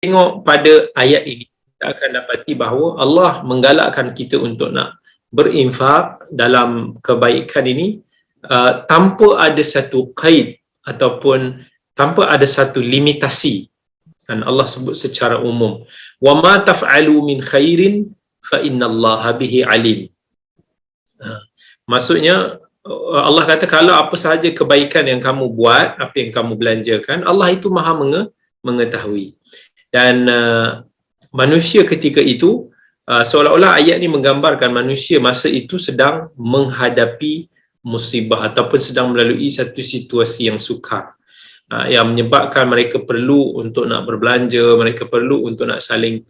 tengok pada ayat ini, kita akan dapati bahawa Allah menggalakkan kita untuk nak berinfak dalam kebaikan ini tanpa ada satu qaid ataupun tanpa ada satu limitasi. Dan Allah sebut secara umum, wa ma taf'alu min khairin fa innallaha bihi alim. Maksudnya Allah kata kalau apa sahaja kebaikan yang kamu buat, apa yang kamu belanjakan, Allah itu maha mengetahui. Dan manusia ketika itu seolah-olah ayat ni menggambarkan manusia masa itu sedang menghadapi musibah ataupun sedang melalui satu situasi yang sukar, yang menyebabkan mereka perlu untuk nak berbelanja, mereka perlu untuk nak saling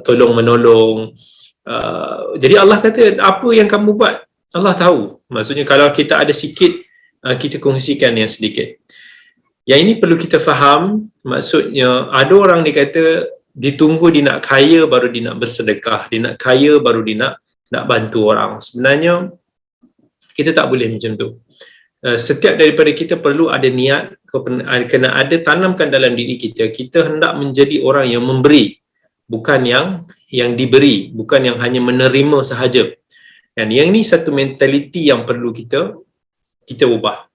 tolong menolong. Jadi Allah kata apa yang kamu buat Allah tahu. Maksudnya kalau kita ada sikit, kita kongsikan yang sedikit. Yang ini perlu kita faham. Maksudnya ada orang dia kata ditunggu dia nak kaya baru dia nak bersedekah, dia nak kaya baru dia nak bantu orang. Sebenarnya kita tak boleh macam tu. Setiap daripada kita perlu ada niat, kena ada tanamkan dalam diri kita, kita hendak menjadi orang yang memberi, bukan yang diberi, bukan yang hanya menerima sahaja. Dan yang ni satu mentaliti yang perlu kita ubah.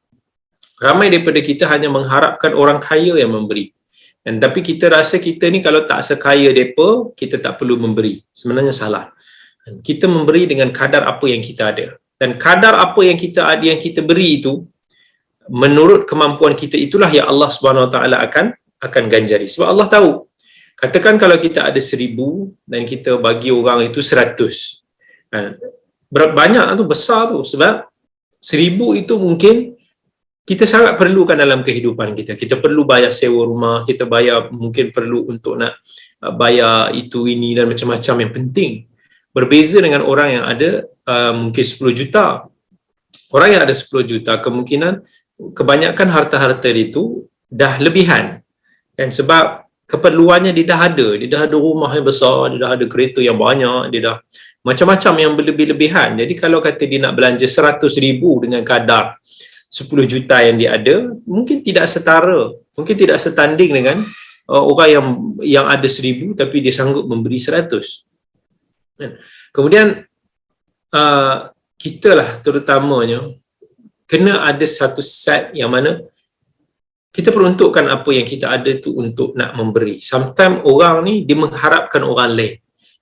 Ramai daripada kita hanya mengharapkan orang kaya yang memberi. Dan tapi kita rasa kita ni kalau tak sekaya mereka, kita tak perlu memberi. Sebenarnya salah. Kita memberi dengan kadar apa yang kita ada. Dan kadar apa yang kita ada, yang kita beri itu, menurut kemampuan kita itulah yang Allah Subhanahu Wa Taala akan ganjari. Sebab Allah tahu. Katakan kalau kita ada 1,000 dan kita bagi orang itu 100. Banyak tu, besar tu, sebab 1,000 itu mungkin kita sangat perlukan dalam kehidupan kita. Kita perlu bayar sewa rumah, kita mungkin perlu untuk nak bayar itu, ini dan macam-macam yang penting. Berbeza dengan orang yang ada mungkin 10 juta. Orang yang ada 10 juta, kemungkinan kebanyakan harta-harta itu dah lebihan. Dan sebab keperluannya dia dah ada rumah yang besar, dia dah ada kereta yang banyak, dia dah macam-macam yang berlebih-lebihan. Jadi kalau kata dia nak belanja 100,000 dengan kadar 10 juta yang dia ada, mungkin tidak setara, mungkin tidak setanding dengan orang yang ada 1,000 tapi dia sanggup memberi 100. Kemudian kita lah terutamanya kena ada satu set yang mana kita peruntukkan apa yang kita ada tu untuk nak memberi. Sometimes orang ni dia mengharapkan orang lain.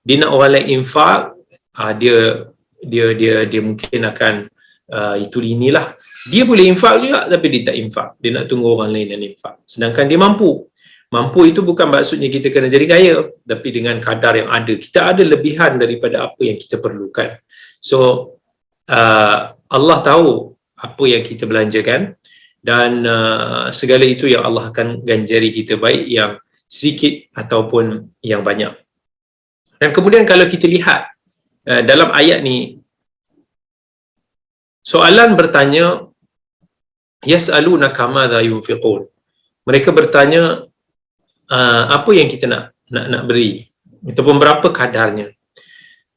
Dia nak orang lain infak, dia mungkin akan itu inilah. Dia boleh infak juga tapi dia tak infak. Dia nak tunggu orang lain yang infak. Sedangkan dia mampu. Mampu itu bukan maksudnya kita kena jadi kaya, tapi dengan kadar yang ada. Kita ada lebihan daripada apa yang kita perlukan. So Allah tahu apa yang kita belanjakan dan segala itu yang Allah akan ganjari kita, baik yang sedikit ataupun yang banyak. Dan kemudian kalau kita lihat dalam ayat ni, soalan bertanya, yas'alunaka madza yunfiqun. Mereka bertanya apa yang kita nak beri ataupun berapa kadarnya.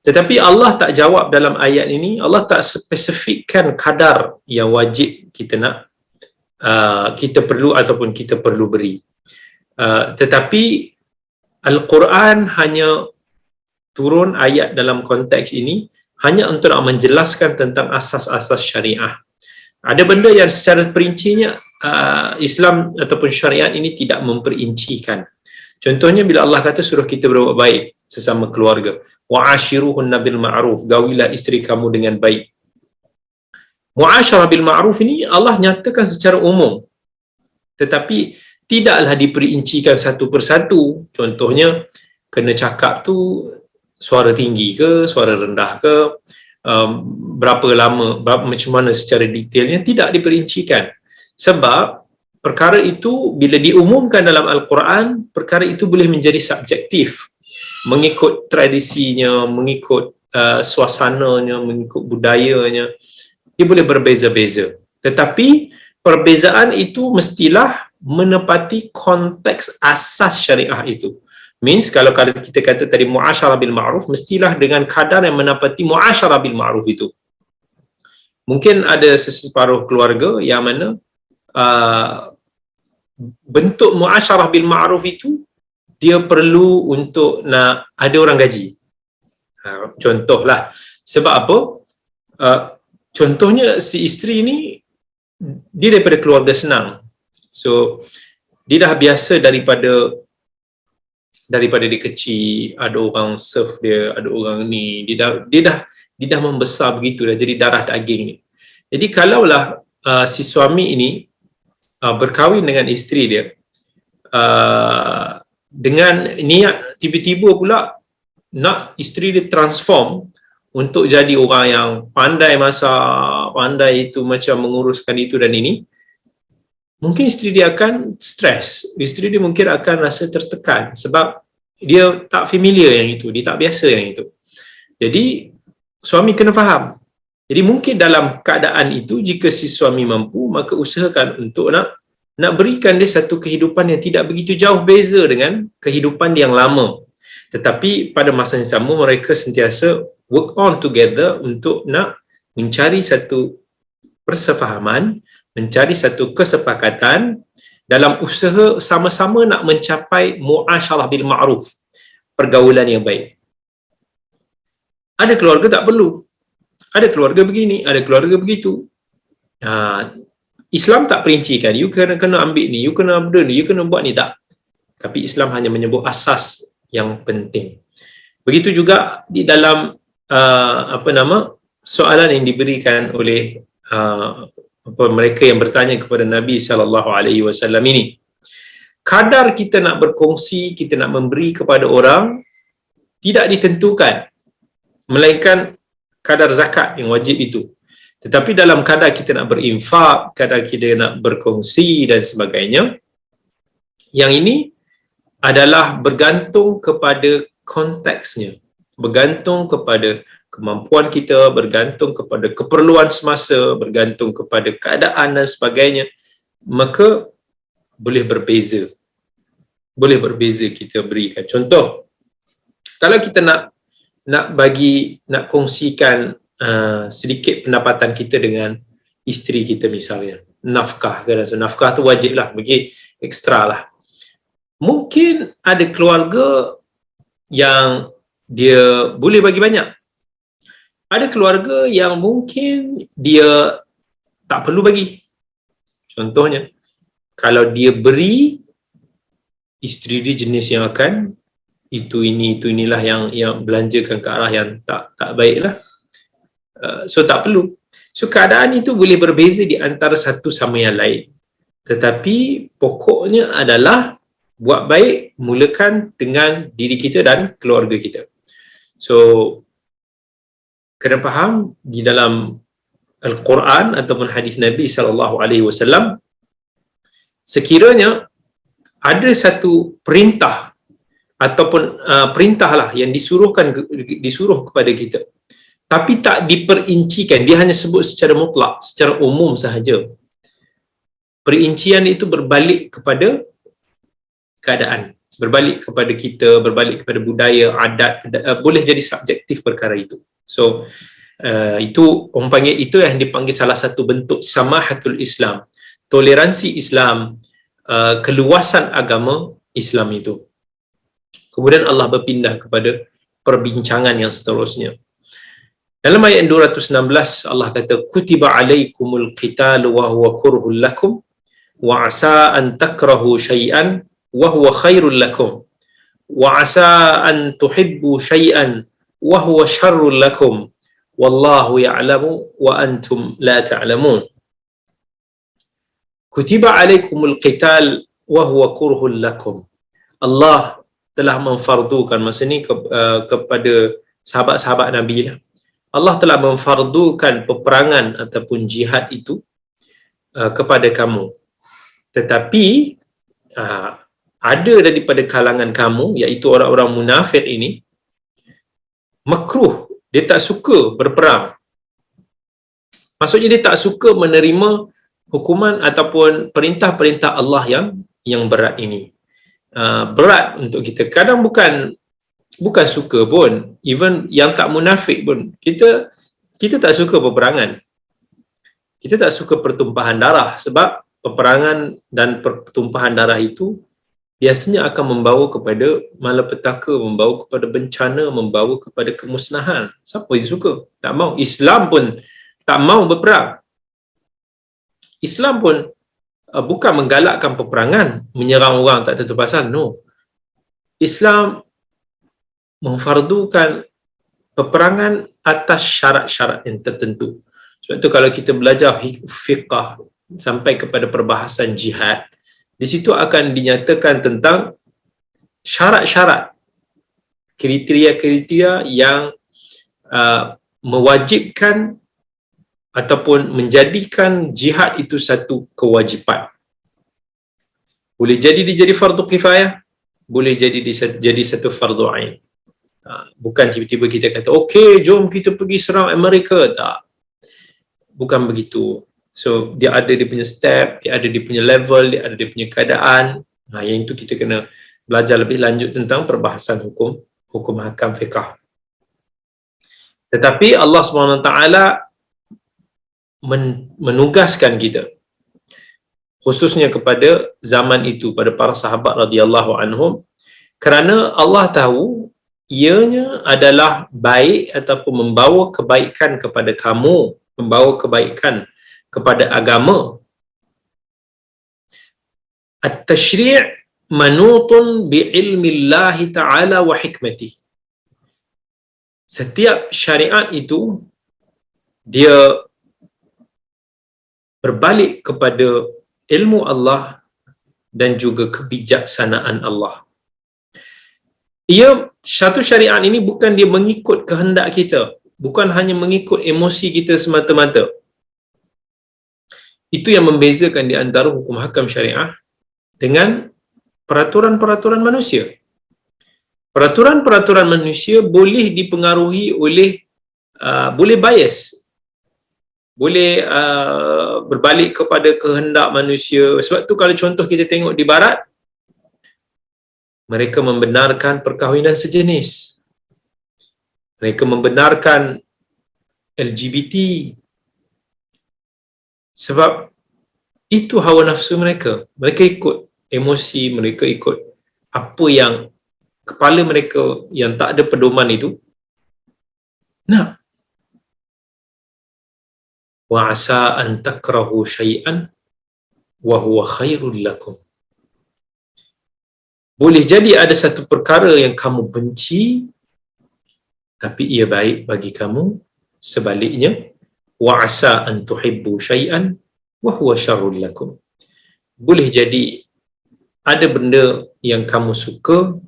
Tetapi Allah tak jawab dalam ayat ini. Allah tak spesifikkan kadar yang wajib kita nak kita perlu ataupun kita perlu beri. Tetapi Al-Quran hanya turun ayat dalam konteks ini hanya untuk menjelaskan tentang asas-asas syariah. Ada benda yang secara perincinya Islam ataupun syariat ini tidak memperincikan. Contohnya bila Allah kata suruh kita berbuat baik sesama keluarga, wa'ashiruhunna bil ma'ruf, gawilah isteri kamu dengan baik. Mu'asyarah bil ma'ruf ini Allah nyatakan secara umum, tetapi tidaklah diperincikan satu persatu. Contohnya kena cakap tu suara tinggi ke, suara rendah ke, berapa lama, macam mana secara detailnya, tidak diperincikan. Sebab perkara itu bila diumumkan dalam Al-Quran, perkara itu boleh menjadi subjektif, mengikut tradisinya, mengikut suasananya, mengikut budayanya, dia boleh berbeza-beza. Tetapi perbezaan itu mestilah menepati konteks asas syariah itu. Means kalau kita kata tadi mu'asyarah bil ma'ruf, mestilah dengan kadar yang menepati mu'asyarah bil ma'ruf itu. Mungkin ada seseparuh keluarga yang mana bentuk mu'asyarah bil ma'ruf itu dia perlu untuk nak ada orang gaji. Contohlah, sebab apa? Contohnya si isteri ni dia daripada keluarga senang, so dia dah biasa daripada dia kecil, ada orang serve dia, ada orang ni, dia dah membesar begitu dah, jadi darah daging ni. Jadi kalaulah si suami ini berkahwin dengan isteri dia dengan niat tiba-tiba pula nak isteri dia transform untuk jadi orang yang pandai masak, pandai itu macam menguruskan itu dan ini, mungkin isteri dia akan stres, isteri dia mungkin akan rasa tertekan sebab dia tak familiar yang itu, dia tak biasa yang itu. Jadi suami kena faham. Jadi mungkin dalam keadaan itu, jika si suami mampu, maka usahakan untuk nak berikan dia satu kehidupan yang tidak begitu jauh beza dengan kehidupan yang lama. Tetapi pada masa yang sama, mereka sentiasa work on together untuk nak mencari satu persefahaman, mencari satu kesepakatan dalam usaha sama-sama nak mencapai muasyarah bil ma'ruf, pergaulan yang baik. Ada keluarga tak perlu. Ada keluarga begini, ada keluarga begitu. Islam tak perincikan, you kena ambil ni, you kena benda ni, you kena buat ni, tak. Tapi Islam hanya menyebut asas yang penting. Begitu juga di dalam soalan yang diberikan oleh mereka yang bertanya kepada Nabi SAW ini. Kadar kita nak berkongsi, kita nak memberi kepada orang tidak ditentukan, melainkan kadar zakat yang wajib itu. Tetapi dalam kadar kita nak berinfak, kadar kita nak berkongsi dan sebagainya, yang ini adalah bergantung kepada konteksnya, bergantung kepada kemampuan kita, bergantung kepada keperluan semasa, bergantung kepada keadaan dan sebagainya. Maka boleh berbeza kita berikan. Contoh, kalau kita nak kongsikan sedikit pendapatan kita dengan isteri kita misalnya, nafkah kan, so nafkah tu wajib lah, bagi ekstra lah. Mungkin ada keluarga yang dia boleh bagi banyak, ada keluarga yang mungkin dia tak perlu bagi. Contohnya, kalau dia beri, isteri dia jenis yang akan inilah yang belanjakan ke arah yang tak baik lah. So tak perlu. So keadaan itu boleh berbeza di antara satu sama yang lain. Tetapi pokoknya adalah buat baik mulakan dengan diri kita dan keluarga kita. So kena faham di dalam Al-Quran ataupun hadis Nabi SAW, sekiranya ada satu perintah ataupun perintahlah yang disuruh kepada kita, tapi tak diperincikan, dia hanya sebut secara mutlak, secara umum sahaja. Perincian itu berbalik kepada keadaan, berbalik kepada kita, berbalik kepada budaya, adat, boleh jadi subjektif perkara itu. So itu orang panggil, itu yang dipanggil salah satu bentuk samahatul Islam, toleransi Islam, keluasan agama Islam itu. Kemudian Allah berpindah kepada perbincangan yang seterusnya. Dalam ayat 216 Allah kata, kutiba alaikumul qitalu wa huwa kurhul lakum wa asa an takrahu syai'an wa huwa khairul lakum wa asa an tuhibbu syai'an wa huwa syarrul lakum wallahu ya'lamu wa antum la ta'lamun. Kutiba alaikumul qital wa huwa kurhul lakum. Allah telah memfardukan, masa ni kepada sahabat-sahabat Nabi lah, Allah telah memfardukan peperangan ataupun jihad itu kepada kamu. Tetapi ada daripada kalangan kamu, iaitu orang-orang munafik ini, makruh, dia tak suka berperang. Maksudnya dia tak suka menerima hukuman ataupun perintah-perintah Allah yang berat ini. Berat untuk kita. Kadang bukan suka pun, even yang tak munafik pun, kita tak suka peperangan, kita tak suka pertumpahan darah, sebab peperangan dan pertumpahan darah itu biasanya akan membawa kepada malapetaka, membawa kepada bencana, membawa kepada kemusnahan. Siapa yang suka? Tak mau. Islam pun tak mau berperang. Islam pun bukan menggalakkan peperangan, menyerang orang tak tentu pasal. No. Islam memfardukan peperangan atas syarat-syarat yang tertentu. Sebab tu kalau kita belajar fiqh sampai kepada perbahasan jihad, di situ akan dinyatakan tentang syarat-syarat, kriteria-kriteria yang mewajibkan ataupun menjadikan jihad itu satu kewajipan. Boleh jadi dia jadi fardu kifayah, boleh jadi satu fardu ain. Bukan tiba-tiba kita kata, okey, jom kita pergi serang Amerika. Tak. Bukan begitu. So, dia ada dia punya step, dia ada dia punya level, dia ada dia punya keadaan. Yang itu kita kena belajar lebih lanjut tentang perbahasan hukum hakam fiqh. Tetapi Allah SWT menugaskan kita, khususnya kepada zaman itu, pada para sahabat radhiyallahu anhum, kerana Allah tahu ianya adalah baik ataupun membawa kebaikan kepada kamu, membawa kebaikan kepada agama. At-tashri' manutun bi'ilmi Allah Ta'ala wa hikmati. Setiap syariat itu dia berbalik kepada ilmu Allah dan juga kebijaksanaan Allah. Satu syariat ini bukan dia mengikut kehendak kita, bukan hanya mengikut emosi kita semata-mata. Itu yang membezakan di antara hukum hakam syariah dengan peraturan-peraturan manusia. Peraturan-peraturan manusia boleh dipengaruhi oleh boleh bias, boleh berbalik kepada kehendak manusia. Sebab tu kalau contoh kita tengok di barat, mereka membenarkan perkahwinan sejenis, mereka membenarkan LGBT, sebab itu hawa nafsu mereka. Mereka ikut emosi, mereka ikut apa yang kepala mereka yang tak ada pedoman itu nak. Wa asa an takrahu syai'an wa huwa khairul lakum. Boleh jadi ada satu perkara yang kamu benci, tapi ia baik bagi kamu. Sebaliknya, wa asa an tuhibbu syai'an wa huwa syarrul lakum. Boleh jadi ada benda yang kamu suka,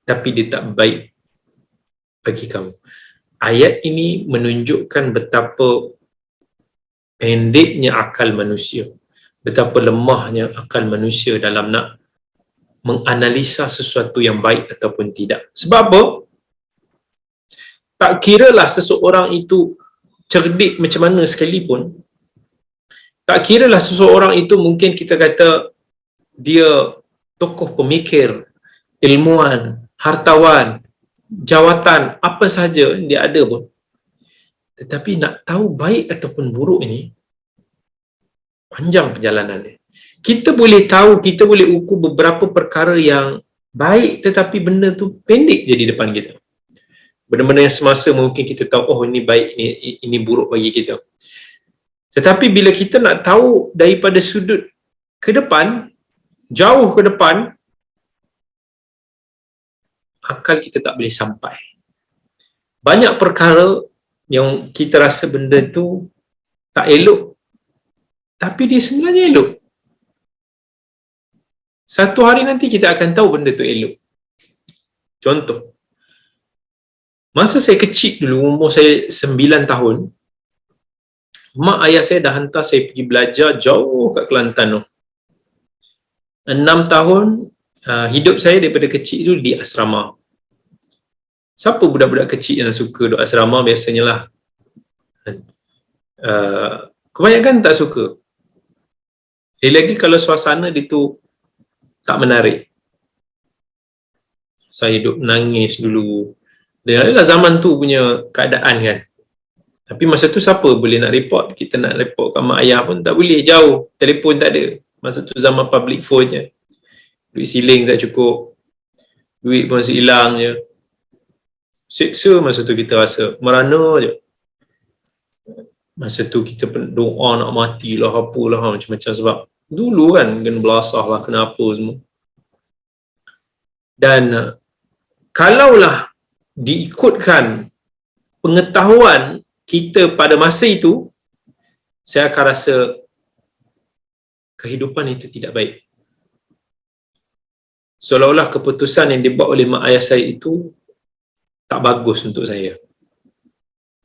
tapi dia tak baik bagi kamu. Ayat ini menunjukkan betapa pendeknya akal manusia, betapa lemahnya akal manusia dalam nak menganalisa sesuatu yang baik ataupun tidak. Sebab apa? Tak kiralah seseorang itu cerdik macam mana sekalipun, tak kiralah seseorang itu mungkin kita kata dia tokoh pemikir, ilmuwan, hartawan, jawatan, apa sahaja dia ada pun, tetapi nak tahu baik ataupun buruk ini panjang perjalanannya. Kita boleh tahu, kita boleh ukur beberapa perkara yang baik, tetapi benda tu pendek je di depan kita. Benda-benda yang semasa mungkin kita tahu, oh ini baik, ini buruk bagi kita. Tetapi bila kita nak tahu daripada sudut ke depan, jauh ke depan, akal kita tak boleh sampai. Banyak perkara yang kita rasa benda tu tak elok, tapi dia sebenarnya elok. Satu hari nanti kita akan tahu benda tu elok. Contoh, masa saya kecil dulu, umur saya 9 tahun, mak ayah saya dah hantar saya pergi belajar jauh kat Kelantan tu. 6 tahun hidup saya daripada kecil tu di asrama. Siapa budak-budak kecil yang suka duduk asrama? Biasanya lah kebanyakan tak suka. Lagi kalau suasana dia tu tak menarik. Saya hidup menangis dulu. Dia adalah zaman tu punya keadaan kan. Tapi masa tu siapa boleh nak report? Kita nak report kat mak ayah pun tak boleh, jauh. Telefon tak ada. Masa tu zaman public phone je. duit siling tak cukup, duit pun hilang je, seksa masa tu kita rasa, merana je. Masa tu kita doa nak matilah, apalah macam-macam, sebab dulu kan kena belasah lah, kena apa semua. Dan kalaulah diikutkan pengetahuan kita pada masa itu, saya akan rasa kehidupan itu tidak baik. Seolah-olah keputusan yang dibuat oleh mak ayah saya itu tak bagus untuk saya.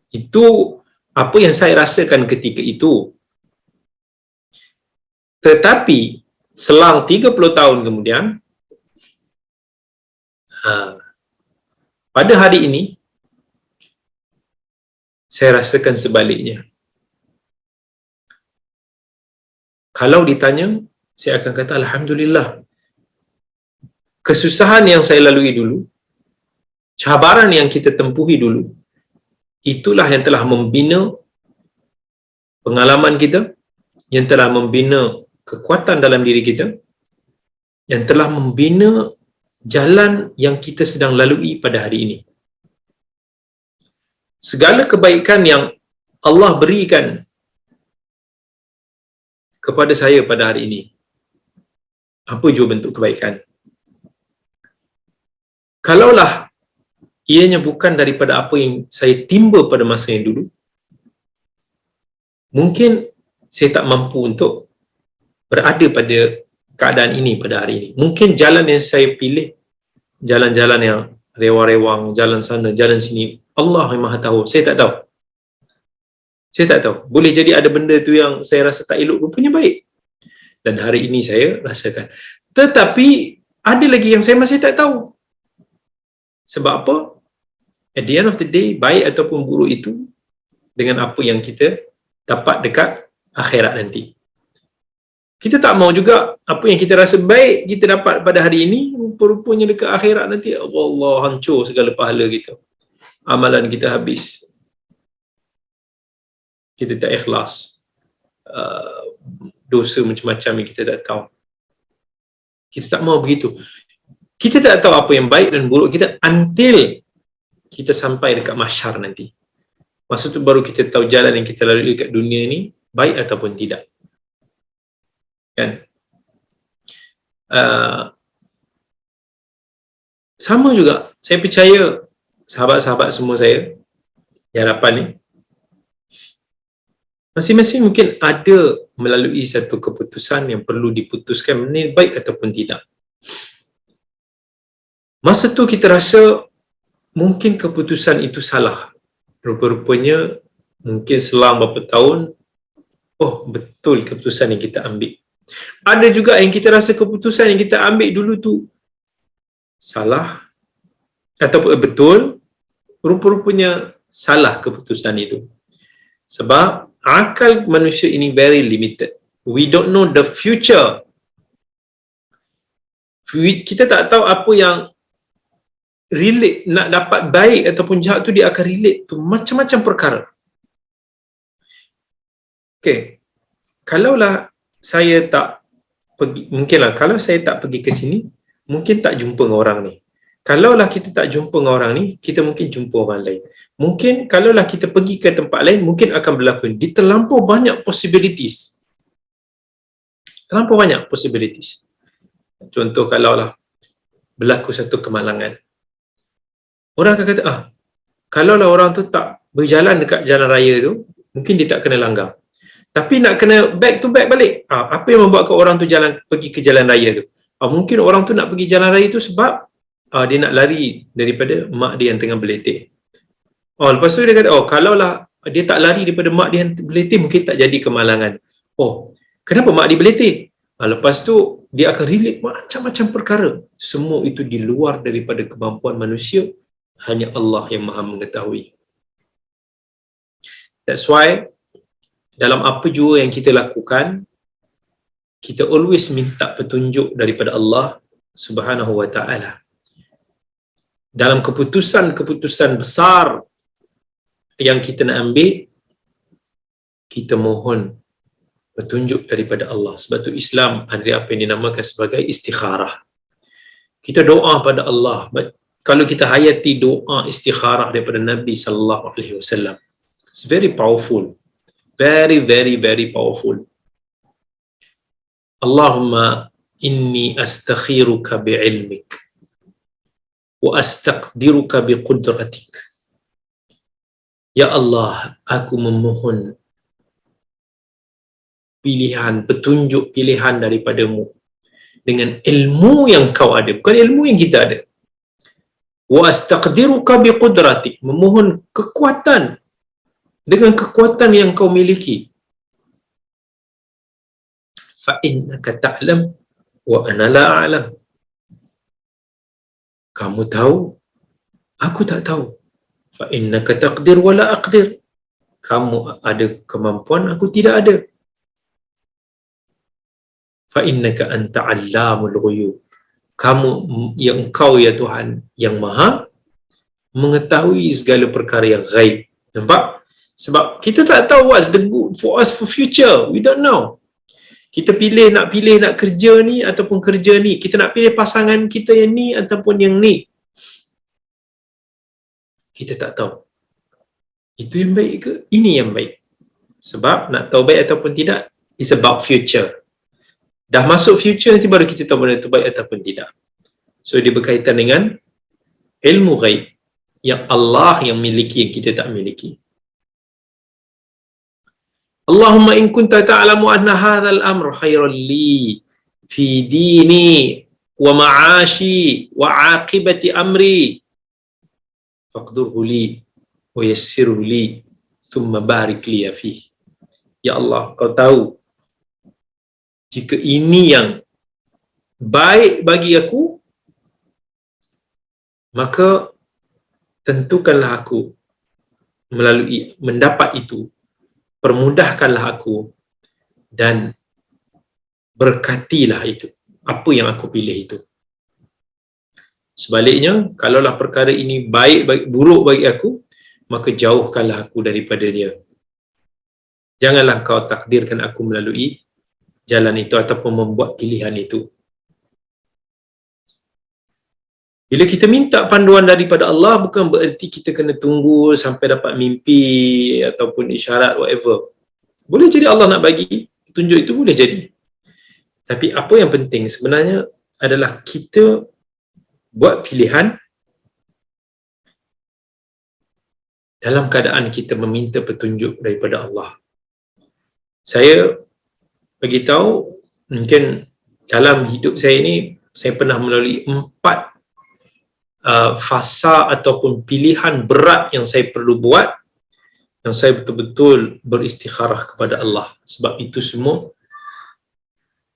Itu apa yang saya rasakan ketika itu. Tetapi selang 30 tahun kemudian, pada hari ini saya rasakan sebaliknya. Kalau ditanya, saya akan kata alhamdulillah. Kesusahan yang saya lalui dulu, cabaran yang kita tempuhi dulu, itulah yang telah membina pengalaman kita, yang telah membina kekuatan dalam diri kita, yang telah membina jalan yang kita sedang lalui pada hari ini. Segala kebaikan yang Allah berikan kepada saya pada hari ini, apa jua bentuk kebaikan? Kalaulah ianya bukan daripada apa yang saya timba pada masa yang dulu, mungkin saya tak mampu untuk berada pada keadaan ini pada hari ini. Mungkin jalan yang saya pilih, jalan-jalan yang rewang-rewang, jalan sana, jalan sini, Allah yang Maha tahu. Saya tak tahu. Saya tak tahu. Boleh jadi ada benda tu yang saya rasa tak elok, rupanya baik. Dan hari ini saya rasakan. Tetapi ada lagi yang saya masih tak tahu. Sebab apa? At the end of the day, baik ataupun buruk itu dengan apa yang kita dapat dekat akhirat nanti. Kita tak mau juga apa yang kita rasa baik kita dapat pada hari ini, rupa-rupanya dekat akhirat nanti Allah hancur segala pahala kita. Amalan kita habis. Kita tak ikhlas. Dosa macam-macam yang kita tak tahu. Kita tak mau begitu. Kita tak tahu apa yang baik dan buruk kita until kita sampai dekat mahsyar nanti. Masa tu baru kita tahu jalan yang kita lalui dekat dunia ni baik ataupun tidak. Kan? Sama juga, saya percaya sahabat-sahabat semua saya di hadapan ni, masing-masing mungkin ada melalui satu keputusan yang perlu diputuskan benda baik ataupun tidak. Masa tu kita rasa mungkin keputusan itu salah. Rupa-rupanya mungkin selang beberapa tahun, oh betul keputusan yang kita ambil. Ada juga yang kita rasa keputusan yang kita ambil dulu tu salah ataupun betul, rupa-rupanya salah keputusan itu. Sebab akal manusia ini very limited. We don't know the future. Kita tak tahu apa yang relate, nak dapat baik ataupun jahat tu dia akan relate tu macam-macam perkara. Okay, kalaulah saya tak pergi, mungkinlah kalau saya tak pergi ke sini, mungkin tak jumpa dengan orang ni. Kalaulah kita tak jumpa dengan orang ni, kita mungkin jumpa orang lain. Mungkin kalaulah kita pergi ke tempat lain, mungkin akan berlaku. Di terlampau banyak possibilities. Terlampau banyak possibilities. Contoh kalaulah berlaku satu kemalangan. Orang akan kata, kalaulah orang tu tak berjalan dekat jalan raya tu, mungkin dia tak kena langgar. Tapi nak kena back to back balik. Apa yang membuatkan orang tu pergi ke jalan raya tu? Mungkin orang tu nak pergi jalan raya tu sebab dia nak lari daripada mak dia yang tengah berletih. Lepas tu dia kata, kalaulah dia tak lari daripada mak dia yang berletih, mungkin tak jadi kemalangan. Kenapa mak dia berletih? Lepas tu dia akan relate macam-macam perkara. Semua itu di luar daripada kemampuan manusia. Hanya Allah yang Maha mengetahui. That's why dalam apa jua yang kita lakukan, kita always minta petunjuk daripada Allah Subhanahu wa ta'ala. Dalam keputusan-keputusan besar yang kita nak ambil, kita mohon petunjuk daripada Allah. Sebab tu Islam ada apa yang dinamakan sebagai istikharah. Kita doa pada Allah. Kalau kita hayati doa istikharah daripada Nabi sallallahu alaihi wasallam, it's very powerful, very very very powerful. Allahumma inni astakhiruka bi'ilmik wa astaqdiruka biqudratik. Ya Allah, aku memohon pilihan, petunjuk pilihan daripadamu dengan ilmu yang kau ada, bukan ilmu yang kita ada. Wa astaqdiruka biqudratik, memohon kekuatan dengan kekuatan yang kau miliki. Fa innaka ta'lam wa ana la a'lam. Kamu tahu, aku tak tahu. Fa innaka taqdir wa la aqdir. Kamu ada kemampuan, aku tidak ada. Fa innaka anta 'allamul ghuyub. Kamu yang engkau ya Tuhan yang Maha mengetahui segala perkara yang ghaib. Nampak? Sebab kita tak tahu what's the good for us for future. We don't know. Kita pilih nak kerja ni ataupun kerja ni. Kita nak pilih pasangan kita yang ni ataupun yang ni. Kita tak tahu. Itu yang baik ke? Ini yang baik. Sebab nak tahu baik ataupun tidak, it's about future. Dah masuk future nanti baru kita tahu benda itu baik ataupun tidak. So dia berkaitan dengan ilmu ghaib yang Allah yang miliki, yang kita tak miliki. Allahumma in kunta ta'lamu anna hadzal amr khairan li fi dini wa ma'ashi wa 'aqibati amri faqdurhu li wa yassirhu li thumma barik li fihi. Ya Allah, kau tahu jika ini yang baik bagi aku, maka tentukanlah aku melalui mendapat itu, permudahkanlah aku dan berkatilah itu, apa yang aku pilih itu. Sebaliknya, kalaulah perkara ini buruk bagi aku, maka jauhkanlah aku daripada dia. Janganlah kau takdirkan aku melalui jalan itu ataupun membuat pilihan itu. Bila kita minta panduan daripada Allah, bukan bererti kita kena tunggu sampai dapat mimpi ataupun isyarat, whatever. Boleh jadi Allah nak bagi petunjuk itu, boleh jadi. Tapi apa yang penting sebenarnya adalah kita buat pilihan dalam keadaan kita meminta petunjuk daripada Allah. Saya bagi tahu, mungkin dalam hidup saya ni, saya pernah melalui 4 fasa ataupun pilihan berat yang saya perlu buat, yang saya betul-betul beristikharah kepada Allah. Sebab itu semua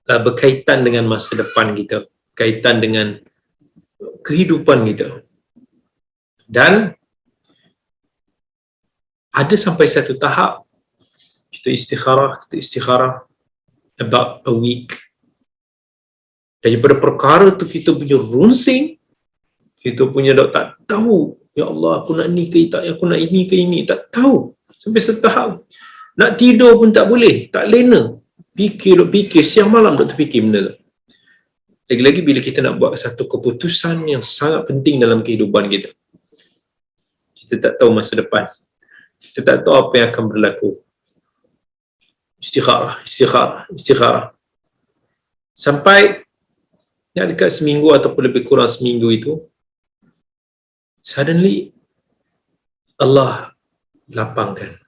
berkaitan dengan masa depan kita, kaitan dengan kehidupan kita. Dan ada sampai satu tahap kita istikharah about a week. Daripada perkara tu kita punya runsing, kita punya tak tahu, ya Allah aku nak ni ke tak, aku nak ini ke ini, tak tahu. Sampai setahap nak tidur pun tak boleh, tak lena. Fikir siang malam tak terfikir benda tu. Lagi-lagi bila kita nak buat satu keputusan yang sangat penting dalam kehidupan kita. Kita tak tahu masa depan. Kita tak tahu apa yang akan berlaku. Istikharah. Sampai yang dekat seminggu ataupun lebih kurang seminggu itu, suddenly Allah lapangkan.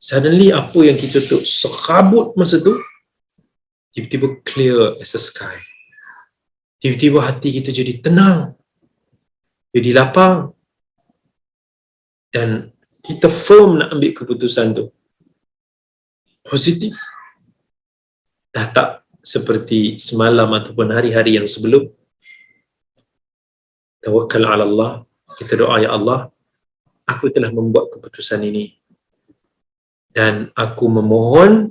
Suddenly apa yang kita tu sekabut masa tu, tiba-tiba clear as a sky. Tiba-tiba hati kita jadi tenang, jadi lapang, dan kita firm nak ambil keputusan tu. Positif. Dah tak seperti semalam ataupun hari-hari yang sebelum. Tawakkal ala Allah. Kita doa, ya Allah, aku telah membuat keputusan ini dan aku memohon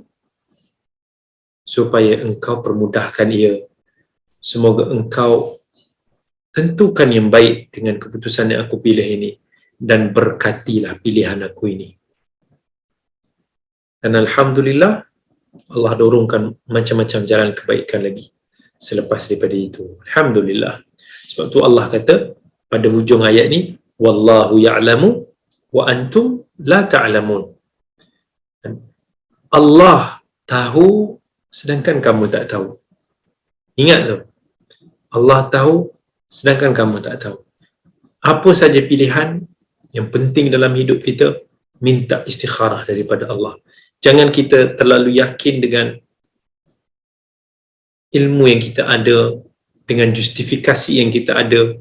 supaya engkau permudahkan ia. Semoga engkau tentukan yang baik dengan keputusan yang aku pilih ini dan berkatilah pilihan aku ini. Dan alhamdulillah, Allah dorongkan macam-macam jalan kebaikan lagi selepas daripada itu. Alhamdulillah. Sebab tu Allah kata pada hujung ayat ni, wallahu ya'lamu wa antum la ta'lamun. Allah tahu sedangkan kamu tak tahu. Ingat tu, Allah tahu sedangkan kamu tak tahu. Apa saja pilihan yang penting dalam hidup kita, minta istikharah daripada Allah. Jangan kita terlalu yakin dengan ilmu yang kita ada, dengan justifikasi yang kita ada.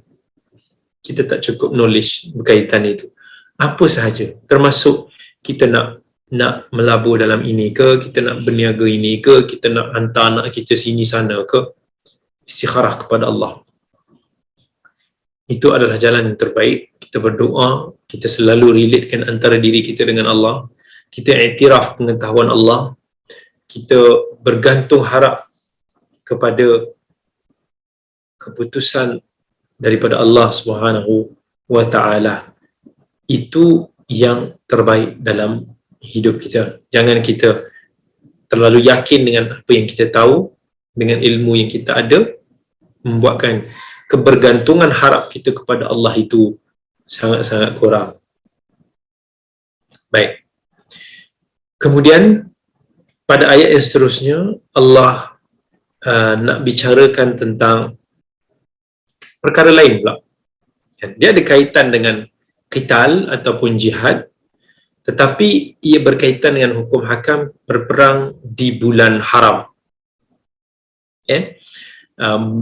Kita tak cukup knowledge berkaitan itu. Apa sahaja, termasuk kita nak melabur dalam ini ke, kita nak berniaga ini ke, kita nak hantar anak kita sini sana ke, istikharah kepada Allah. Itu adalah jalan yang terbaik. Kita berdoa, kita selalu relatekan antara diri kita dengan Allah, kita iktiraf pengetahuan Allah, kita bergantung harap kepada keputusan daripada Allah Subhanahu wa Ta'ala. Itu yang terbaik dalam hidup kita. Jangan kita terlalu yakin dengan apa yang kita tahu, dengan ilmu yang kita ada, membuatkan kebergantungan harap kita kepada Allah itu sangat-sangat kurang. Baik. Kemudian pada ayat yang seterusnya, Allah nak bicarakan tentang perkara lain pula. Dia ada kaitan dengan qital ataupun jihad, tetapi ia berkaitan dengan hukum hakam berperang di bulan haram.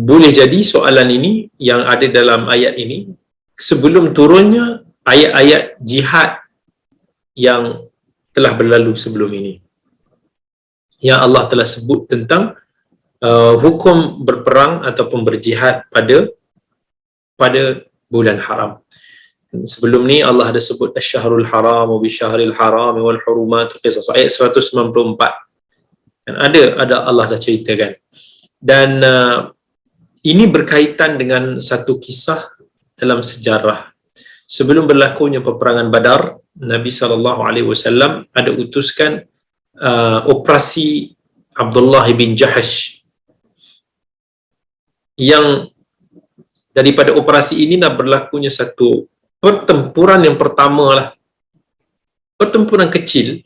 Boleh jadi soalan ini yang ada dalam ayat ini sebelum turunnya ayat-ayat jihad yang telah berlalu sebelum ini, yang Allah telah sebut tentang hukum berperang ataupun berjihad pada bulan haram. Sebelum ni Allah ada sebut asy-syahrul haram wa bisyahril haram wal hurumatu qisas, ayat 194. Dan ada Allah dah ceritakan. Dan ini berkaitan dengan satu kisah dalam sejarah. Sebelum berlakunya peperangan Badar, Nabi SAW ada utuskan operasi Abdullah bin Jahash, yang daripada operasi ini dah berlakunya satu pertempuran yang pertama lah. Pertempuran kecil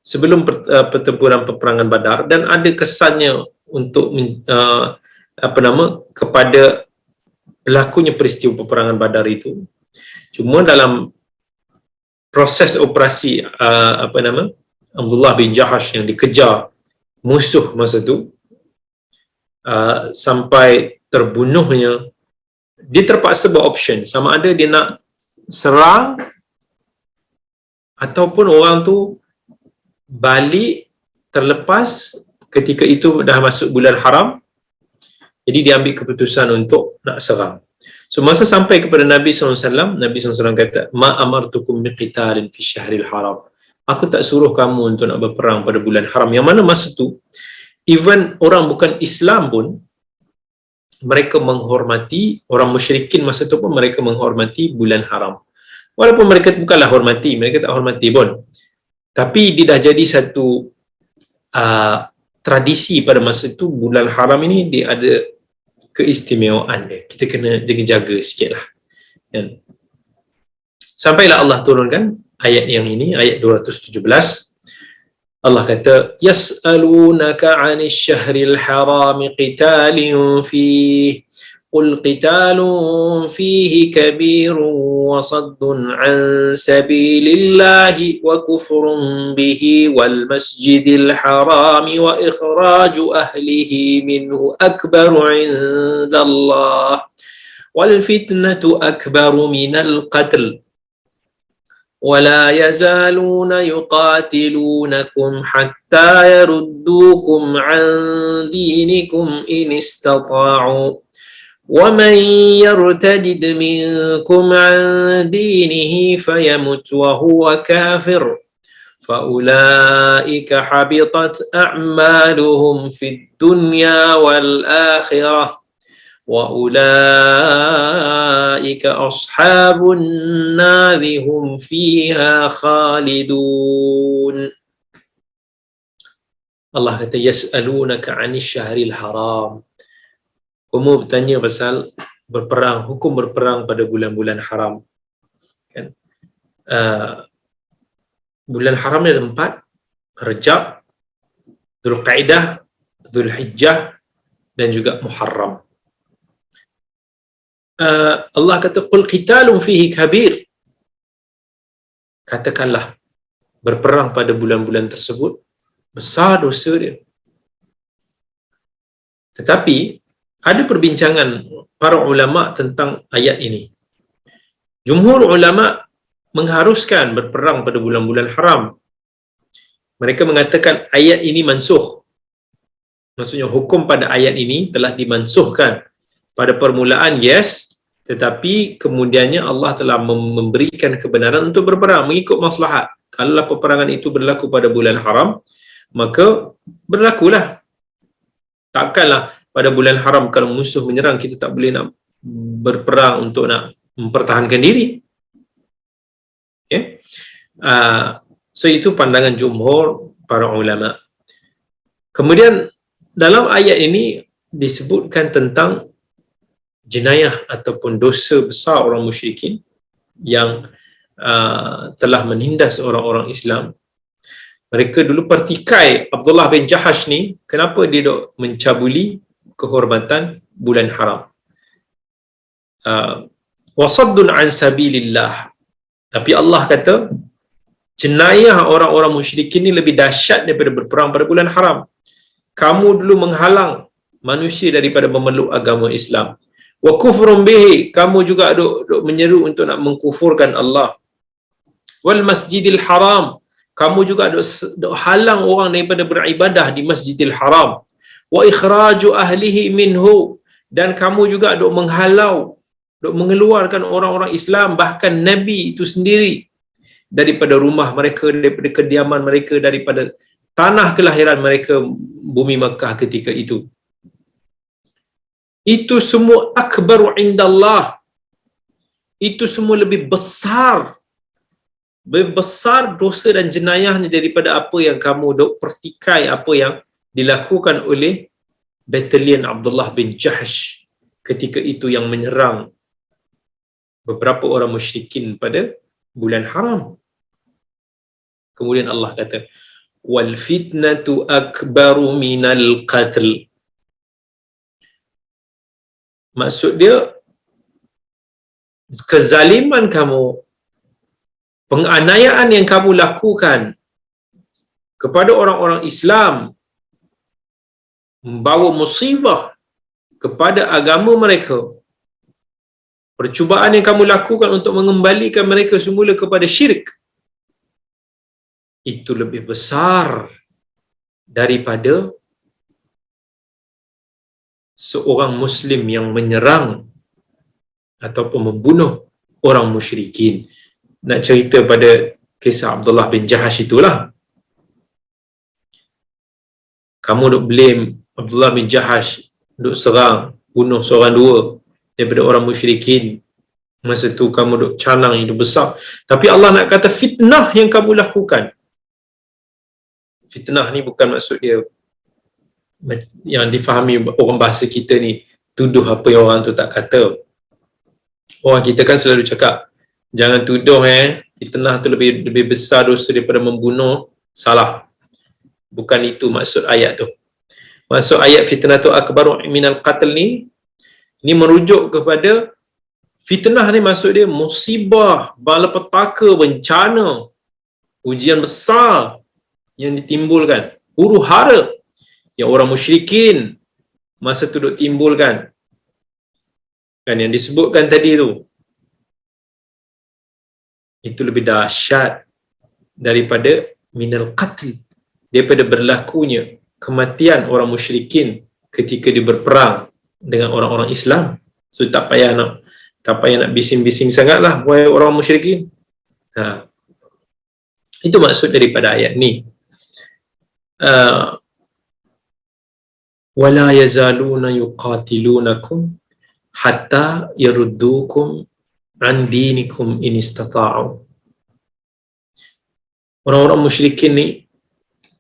sebelum pertempuran peperangan Badar, dan ada kesannya untuk kepada berlakunya peristiwa peperangan Badar itu. Cuma dalam proses operasi Abdullah bin Jahash yang dikejar musuh masa tu, sampai terbunuhnya, dia terpaksa beroption, sama ada dia nak serang ataupun orang tu balik terlepas. Ketika itu dah masuk bulan haram, jadi dia ambil keputusan untuk nak serang. So masa sampai kepada Nabi SAW, Nabi SAW kata, ma amartukum biqitalin fi syahril haram, aku tak suruh kamu untuk nak berperang pada bulan haram. Yang mana masa tu even orang bukan Islam pun mereka menghormati, orang musyrikin masa tu pun mereka menghormati bulan haram. Walaupun mereka bukanlah hormati, mereka tak hormati pun, tapi dia dah jadi satu tradisi pada masa itu. Bulan haram ini dia ada keistimewaan dia, kita kena jaga-jaga sikit lah. Sampailah Allah turunkan ayat yang ini, ayat 217. Allah kata, yas'alunaka 'anil syahril haram qitalin fihi qul qitalun fihi kabirun wa saddun 'an sabilillahi wa kufrun bihi wal masjidil haram wa ikhraju ahlihi minhu akbaru 'indallah wal fitnatu akbaru minal qatl ولا يزالون يقاتلونكم حتى يردوكم عن دينكم إن استطاعوا ومن يرتد منكم عن دينه فيمت وهو كافر فأولئك حبطت أعمالهم في الدنيا والآخرة وَأُولَٰئِكَ أَصْحَابُ النَّارِ هُمْ فِيهَا خَالِدُونَ. Allah kata, yas'alunaka 'anil syahril haram. Kamu bertanya pasal berperang, hukum berperang pada bulan-bulan haram, kan? Bulan haram ni ada 4: Rajab, Dzulqa'dah, Dzulhijjah dan juga Muharram. Allah kata qul qitalun fihi kabir, katakanlah berperang pada bulan-bulan tersebut besar dosa dia. Tetapi ada perbincangan para ulama tentang ayat ini. Jumhur ulama mengharuskan berperang pada bulan-bulan haram. Mereka mengatakan ayat ini mansukh. Maksudnya hukum pada ayat ini telah dimansuhkan. Pada permulaan yes, tetapi kemudiannya Allah telah memberikan kebenaran untuk berperang mengikut maslahat. Kalau peperangan itu berlaku pada bulan haram, maka berlakulah. Takkanlah pada bulan haram kalau musuh menyerang kita tak boleh nak berperang untuk nak mempertahankan diri. Okay? So itu pandangan jumhur para ulama. Kemudian dalam ayat ini disebutkan tentang jenayah ataupun dosa besar orang musyrikin yang telah menindas orang-orang Islam. Mereka dulu pertikai Abdullah bin Jahash ni, kenapa dia dok mencabuli kehormatan bulan haram. Wasaddun an sabilillah. Tapi Allah kata jenayah orang-orang musyrikin ni lebih dahsyat daripada berperang pada bulan haram. Kamu dulu menghalang manusia daripada memeluk agama Islam. Wa kufrun bihi, kamu juga duk menyeru untuk nak mengkufurkan Allah. Wal masjidil haram, kamu juga duk halang orang daripada beribadah di Masjidil Haram. Wa ikhraju ahlihi minhu, dan kamu juga duk menghalau, duk mengeluarkan orang-orang Islam, bahkan Nabi itu sendiri daripada rumah mereka, daripada kediaman mereka, daripada tanah kelahiran mereka, bumi Makkah ketika itu. Itu semua akbaru indallah. Itu semua lebih besar dosa dan jenayahnya daripada apa yang kamu dok pertikai, apa yang dilakukan oleh batalion Abdullah bin Jahsh ketika itu yang menyerang beberapa orang musyrikin pada bulan haram. Kemudian Allah kata wal fitnatu akbaru minal qatl. Maksud dia kezaliman kamu, penganiayaan yang kamu lakukan kepada orang-orang Islam, membawa musibah kepada agama mereka, percubaan yang kamu lakukan untuk mengembalikan mereka semula kepada syirik, itu lebih besar daripada seorang Muslim yang menyerang ataupun membunuh orang musyrikin. Nak cerita pada kisah Abdullah bin Jahash itulah. Kamu duk blame Abdullah bin Jahash, duk serang, bunuh seorang dua daripada orang musyrikin. Masa tu kamu duk canang itu besar. Tapi Allah nak kata fitnah yang kamu lakukan. Fitnah ni bukan maksud dia yang difahami orang bahasa kita ni, tuduh apa yang orang tu tak kata. Orang kita kan selalu cakap, jangan tuduh fitnah tu lebih besar dosa daripada membunuh. Salah. Bukan itu maksud ayat tu. Maksud ayat fitnah tu akbaru minal qatl ni merujuk kepada fitnah ni, maksud dia musibah, malapetaka, bencana, ujian besar yang ditimbulkan, huru-hara yang orang musyrikin masa tu duk timbulkan. Kan yang disebutkan tadi tu, itu lebih dahsyat daripada minal qatl, daripada berlakunya kematian orang musyrikin ketika dia berperang dengan orang-orang Islam. So tak payah nak bising-bising sangatlah wahai orang musyrikin. Itu maksud daripada ayat ni. Wala yazaluna yuqatilunakum hatta yaruddukum an dinikum in istata'u. Orang-orang musyrikin ni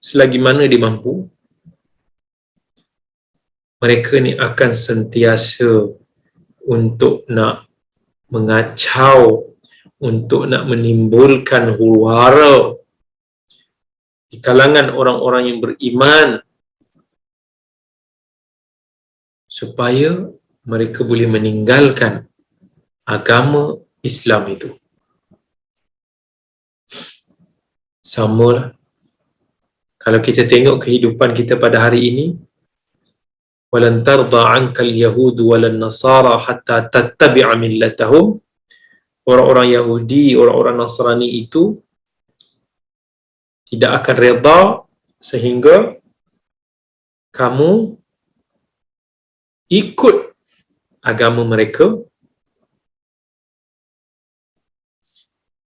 selagi mana dia mampu, mereka ni akan sentiasa untuk nak mengacau, untuk nak menimbulkan huru-hara di kalangan orang-orang yang beriman supaya mereka boleh meninggalkan agama Islam itu. Samalah kalau kita tengok kehidupan kita pada hari ini, walan tarda ankal yahud walan nasara hatta tattabi'a millatahum. Orang-orang Yahudi, orang-orang Nasrani itu tidak akan redha sehingga kamu ikut agama mereka.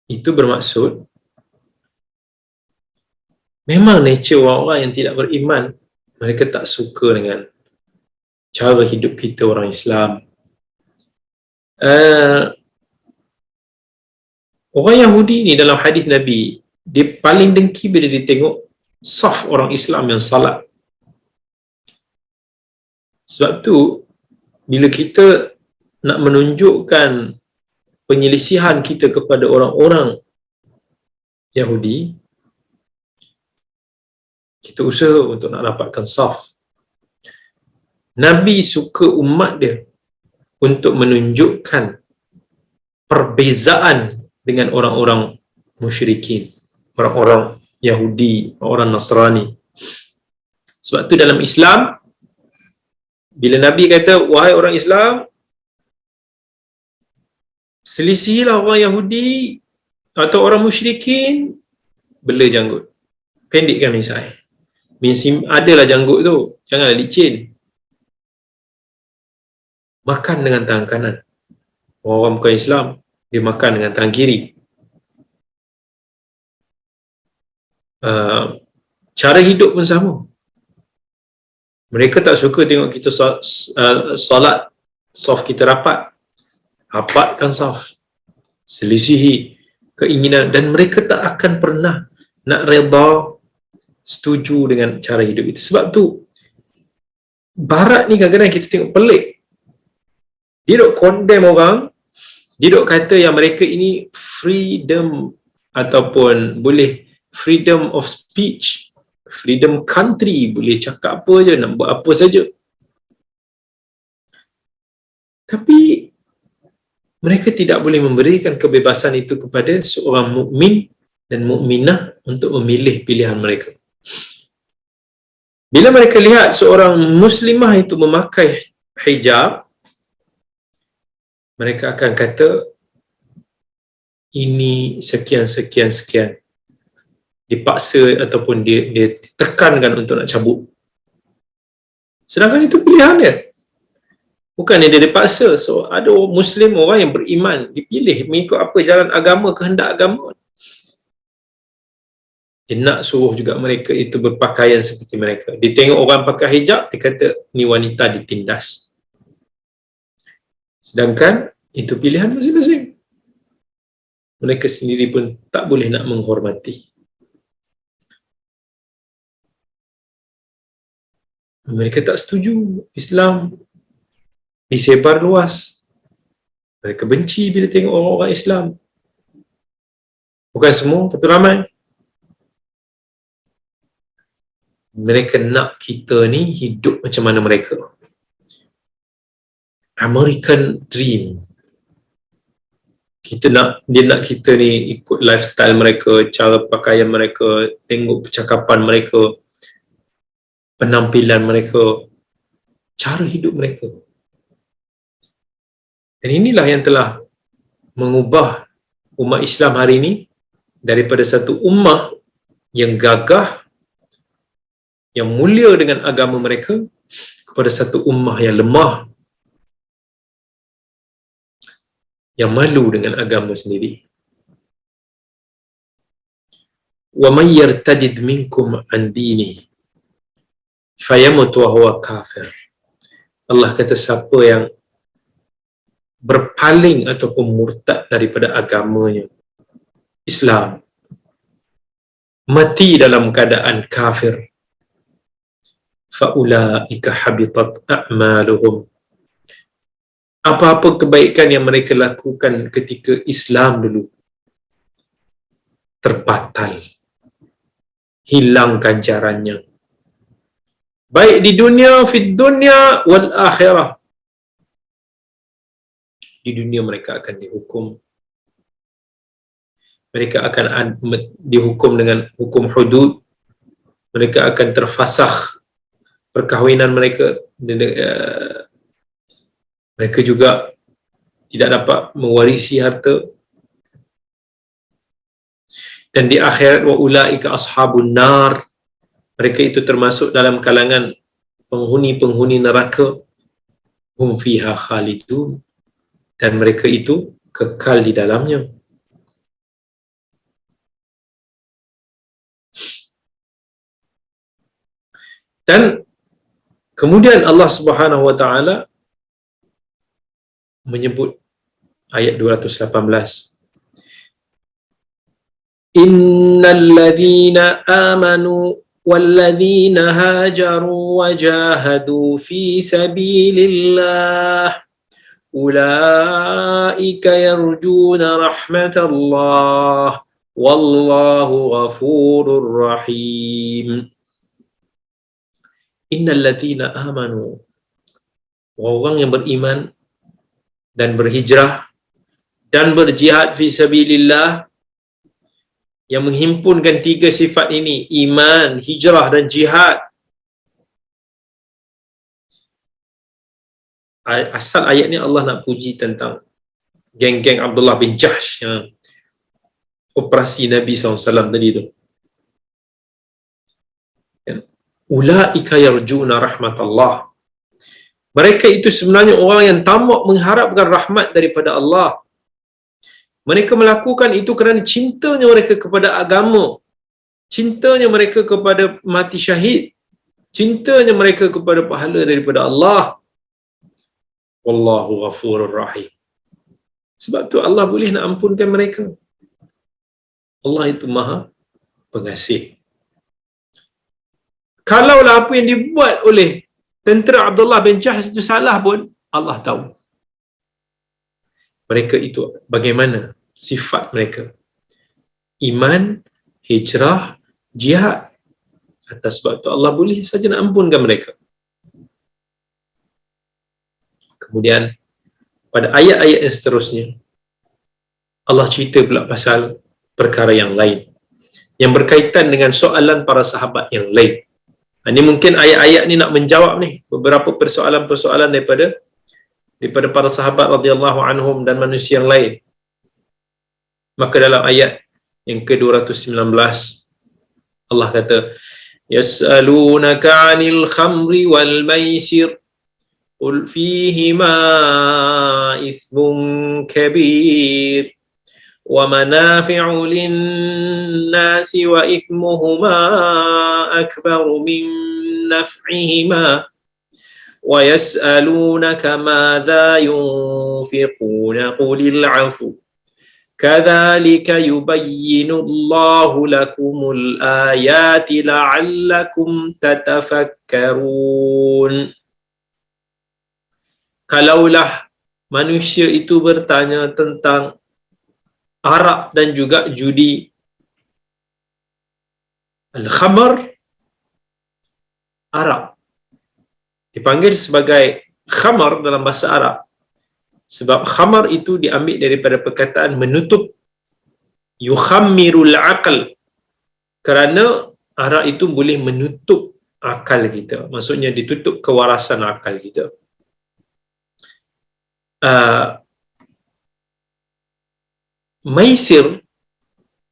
Itu bermaksud memang nature orang-orang yang tidak beriman, mereka tak suka dengan cara hidup kita orang Islam. Orang Yahudi ni dalam hadis Nabi, dia paling dengki bila dia tengok saf orang Islam yang salat. Sebab tu bila kita nak menunjukkan penyelisihan kita kepada orang-orang Yahudi, kita usaha untuk nak dapatkan saf. Nabi suka umat dia untuk menunjukkan perbezaan dengan orang-orang musyrikin, orang-orang Yahudi, orang Nasrani. Sebab tu dalam Islam, bila Nabi kata, wahai orang Islam, selisihilah orang Yahudi atau orang musyrikin, bela janggut. Pendekkan misai. Adalah janggut tu, janganlah licin. Makan dengan tangan kanan. Orang bukan Islam, dia makan dengan tangan kiri. Cara hidup pun sama. Mereka tak suka tengok kita solat, saf kita rapatkan saf, selisihi keinginan, dan mereka tak akan pernah nak redha, setuju dengan cara hidup itu. Sebab tu Barat ni kadang-kadang kita tengok pelik. Dia dok condemn orang, dia dok kata yang mereka ini freedom ataupun boleh freedom of speech, freedom country, boleh cakap apa je, nak buat apa saja. Tapi mereka tidak boleh memberikan kebebasan itu kepada seorang mukmin dan mukminah untuk memilih pilihan mereka. Bila mereka lihat seorang muslimah itu memakai hijab, mereka akan kata ini sekian. Dipaksa ataupun dia ditekankan untuk nak cabut. Sedangkan itu pilihan dia. Bukan dia dipaksa. So ada Muslim, orang yang beriman, dipilih mengikut apa jalan agama, kehendak agama. Dia nak suruh juga mereka itu berpakaian seperti mereka. Dia tengok orang pakai hijab, dia kata ni wanita ditindas. Sedangkan itu pilihan masing-masing. Mereka sendiri pun tak boleh nak menghormati. Mereka tak setuju Islam disebar luas. Mereka benci bila tengok orang-orang Islam. Bukan semua, tapi ramai. Mereka nak kita ni hidup macam mana mereka. American dream. Dia nak kita ni ikut lifestyle mereka, cara pakaian mereka, tengok percakapan mereka, penampilan mereka, cara hidup mereka. Dan inilah yang telah mengubah umat Islam hari ini daripada satu ummah yang gagah, yang mulia dengan agama mereka, kepada satu ummah yang lemah, yang malu dengan agama sendiri. Wa may yartadid minkum an dinihi fayamut wa huwa kafir. Allah kata siapa yang berpaling ataupun murtad daripada agamanya Islam, mati dalam keadaan kafir, faulaika habitat a'maluhum, apa-apa kebaikan yang mereka lakukan ketika Islam dulu terbatal, hilang ganjarannya, baik di dunia, fid dunya wal akhirah. Di dunia mereka akan dihukum, mereka akan dihukum dengan hukum hudud, mereka akan terfasakh perkahwinan mereka, mereka juga tidak dapat mewarisi harta, dan di akhirat wa ulaika ashabun nar, mereka itu termasuk dalam kalangan penghuni-penghuni neraka, hum fiha khalidun, dan mereka itu kekal di dalamnya. Dan kemudian Allah Subhanahu wa taala menyebut ayat 218, innal ladzina amanu wal ladzina hajaru wa jahadu fi sabilillah ulaika yarjuna rahmatallah wallahu ghafurur rahim. Innal ladzina amanu, orang yang beriman dan berhijrah dan berjihad fi sabilillah, yang menghimpunkan tiga sifat ini, iman, hijrah dan jihad. Asal ayat ni Allah nak puji tentang geng-geng Abdullah bin Jahsh, operasi Nabi SAW tadi tu. Ulaika yarjuna rahmatullah, mereka itu sebenarnya orang yang tamak mengharapkan rahmat daripada Allah. Mereka melakukan itu kerana cintanya mereka kepada agama, cintanya mereka kepada mati syahid, cintanya mereka kepada pahala daripada Allah. Wallahu ghafurur rahim. Sebab tu Allah boleh nak ampunkan mereka. Allah itu Maha Pengasih. Kalaulah apa yang dibuat oleh tentera Abdullah bin Jahsh itu salah pun, Allah tahu. Mereka itu bagaimana sifat mereka. Iman, hijrah, jihad. Atas sebab itu Allah boleh saja nak ampunkan mereka. Kemudian pada ayat-ayat yang seterusnya, Allah cerita pula pasal perkara yang lain yang berkaitan dengan soalan para sahabat yang lain. Ini mungkin ayat-ayat ni nak menjawab ni beberapa persoalan-persoalan daripada para sahabat radhiyallahu anhum dan manusia yang lain. Maka dalam ayat yang ke-219 Allah kata, yas'alunaka 'anil khamri wal maisir qul fihima ithmun kabir wa manafi'u lin-nasi wa ithmuhuma akbaru min naf'ihima wa yas'alunaka madza yunfiquna qulil 'afu kadzalika yubayyinullahu lakumul ayati la'allakum tatafakkarun. Kalaulah manusia itu bertanya tentang arak dan juga judi, al-khamar, arak dipanggil sebagai khamar dalam bahasa Arab sebab khamar itu diambil daripada perkataan menutup, yukhammirul aql, kerana arak itu boleh menutup akal kita, maksudnya ditutup kewarasan akal kita. Maisir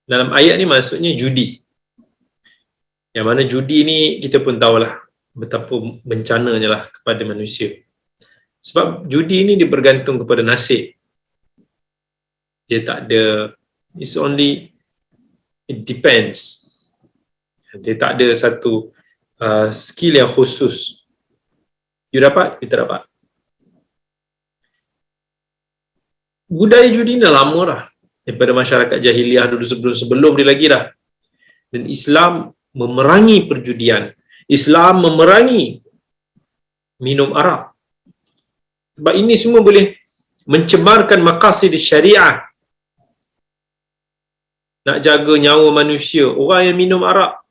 dalam ayat ni maksudnya judi, yang mana judi ni kita pun tahulah betapa bencananya lah kepada manusia. Sebab judi ni dia bergantung kepada nasib. Dia tak ada, it's only, it depends. Dia tak ada satu skill yang khusus. You dapat, kita dapat. Budaya judi ni dah lama dah, daripada masyarakat jahiliah dulu, sebelum dia lagi dah. Dan Islam memerangi perjudian. Islam memerangi minum arak. Sebab ini semua boleh mencemarkan maqasid syariah, nak jaga nyawa manusia. Orang yang minum arak,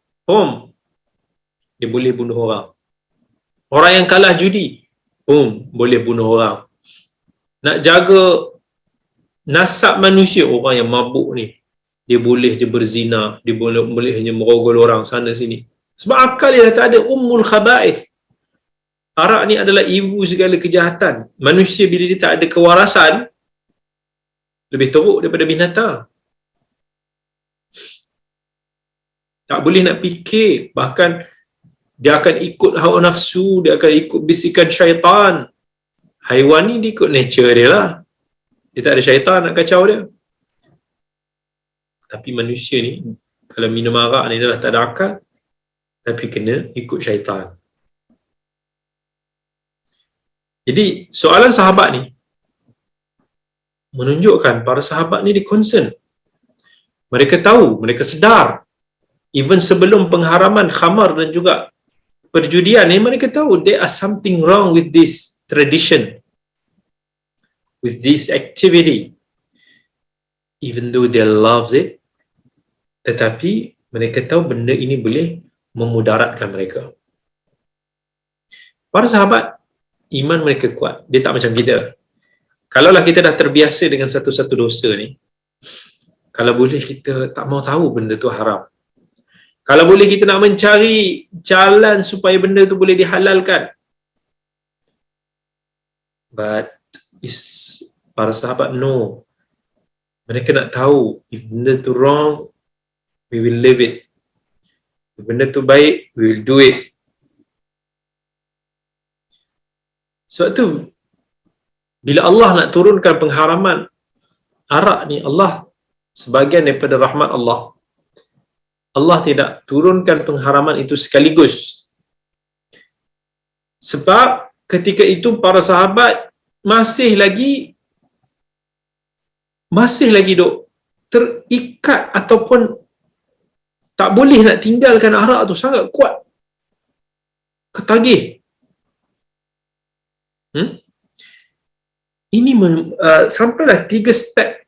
dia boleh bunuh orang. Orang yang kalah judi, boleh bunuh orang. Nak jaga nasab manusia, orang yang mabuk ni, dia boleh je berzina, dia boleh hanya merogol orang sana sini. Sebab akal dia tak ada. Ummul khaba'ith. Arak ni adalah ibu segala kejahatan. Manusia bila dia tak ada kewarasan, lebih teruk daripada binatang. Tak boleh nak fikir. Bahkan dia akan ikut hawa nafsu, dia akan ikut bisikan syaitan. Haiwan ni dia ikut nature dia lah. Dia tak ada syaitan nak kacau dia. Tapi manusia ni, kalau minum arak ni dah tak ada akal, tapi kena ikut syaitan. Jadi soalan sahabat ni menunjukkan para sahabat ni dia concern. Mereka tahu, mereka sedar, even sebelum pengharaman khamar dan juga perjudian ni, mereka tahu there is something wrong with this tradition, with this activity. Even though they loves it, tetapi mereka tahu benda ini boleh memudaratkan mereka. Para sahabat, iman mereka kuat. Dia tak macam kita. Kalaulah kita dah terbiasa dengan satu-satu dosa ni, kalau boleh kita tak mau tahu benda tu haram. Kalau boleh kita nak mencari jalan supaya benda tu boleh dihalalkan. But para sahabat no. Mereka nak tahu if benda tu wrong, we will live it. If benda tu baik, we will do it. Sebab tu bila Allah nak turunkan pengharaman arak ni, Allah sebahagian daripada rahmat Allah, Allah tidak turunkan pengharaman itu sekaligus. Sebab ketika itu para sahabat masih lagi duk terikat ataupun tak boleh nak tinggalkan arak tu, sangat kuat, ketagih. Ini sampailah 3 step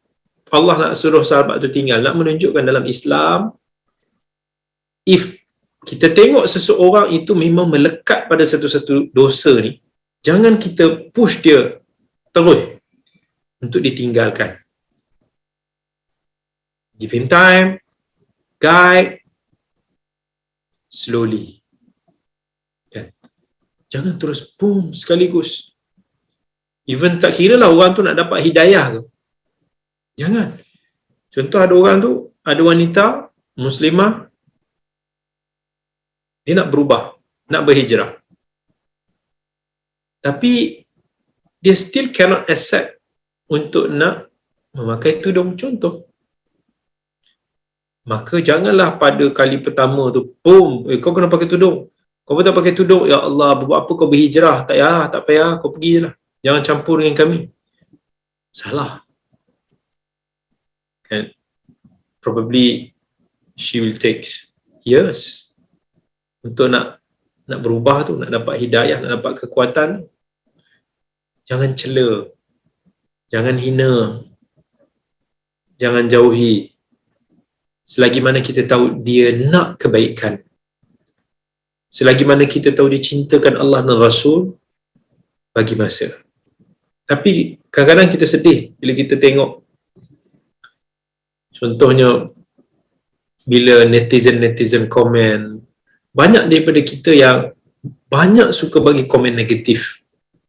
Allah nak suruh sahabat tu tinggal, nak menunjukkan dalam Islam, if kita tengok seseorang itu memang melekat pada satu-satu dosa ni, jangan kita push dia terus untuk ditinggalkan. Give him time, guide, slowly. Kan? Jangan terus boom sekaligus. Even tak kira lah orang tu nak dapat hidayah ke. Jangan. Contoh ada orang tu, ada wanita muslimah, dia nak berubah, nak berhijrah. Tapi dia still cannot accept untuk nak memakai tudung, contoh. Maka janganlah pada kali pertama tu, boom, kau kena pakai tudung. Kau tak pakai tudung, ya Allah, buat apa kau berhijrah? Tak payah, kau pergi je lah. Jangan campur dengan kami. Salah. Kan? Probably she will take years untuk nak berubah tu, nak dapat hidayah, nak dapat kekuatan. Jangan cela, jangan hina, jangan jauhi. Selagi mana kita tahu dia nak kebaikan, selagi mana kita tahu dia cintakan Allah dan Rasul, bagi masa. Tapi kadang-kadang kita sedih bila kita tengok, contohnya bila netizen komen, banyak daripada kita yang banyak suka bagi komen negatif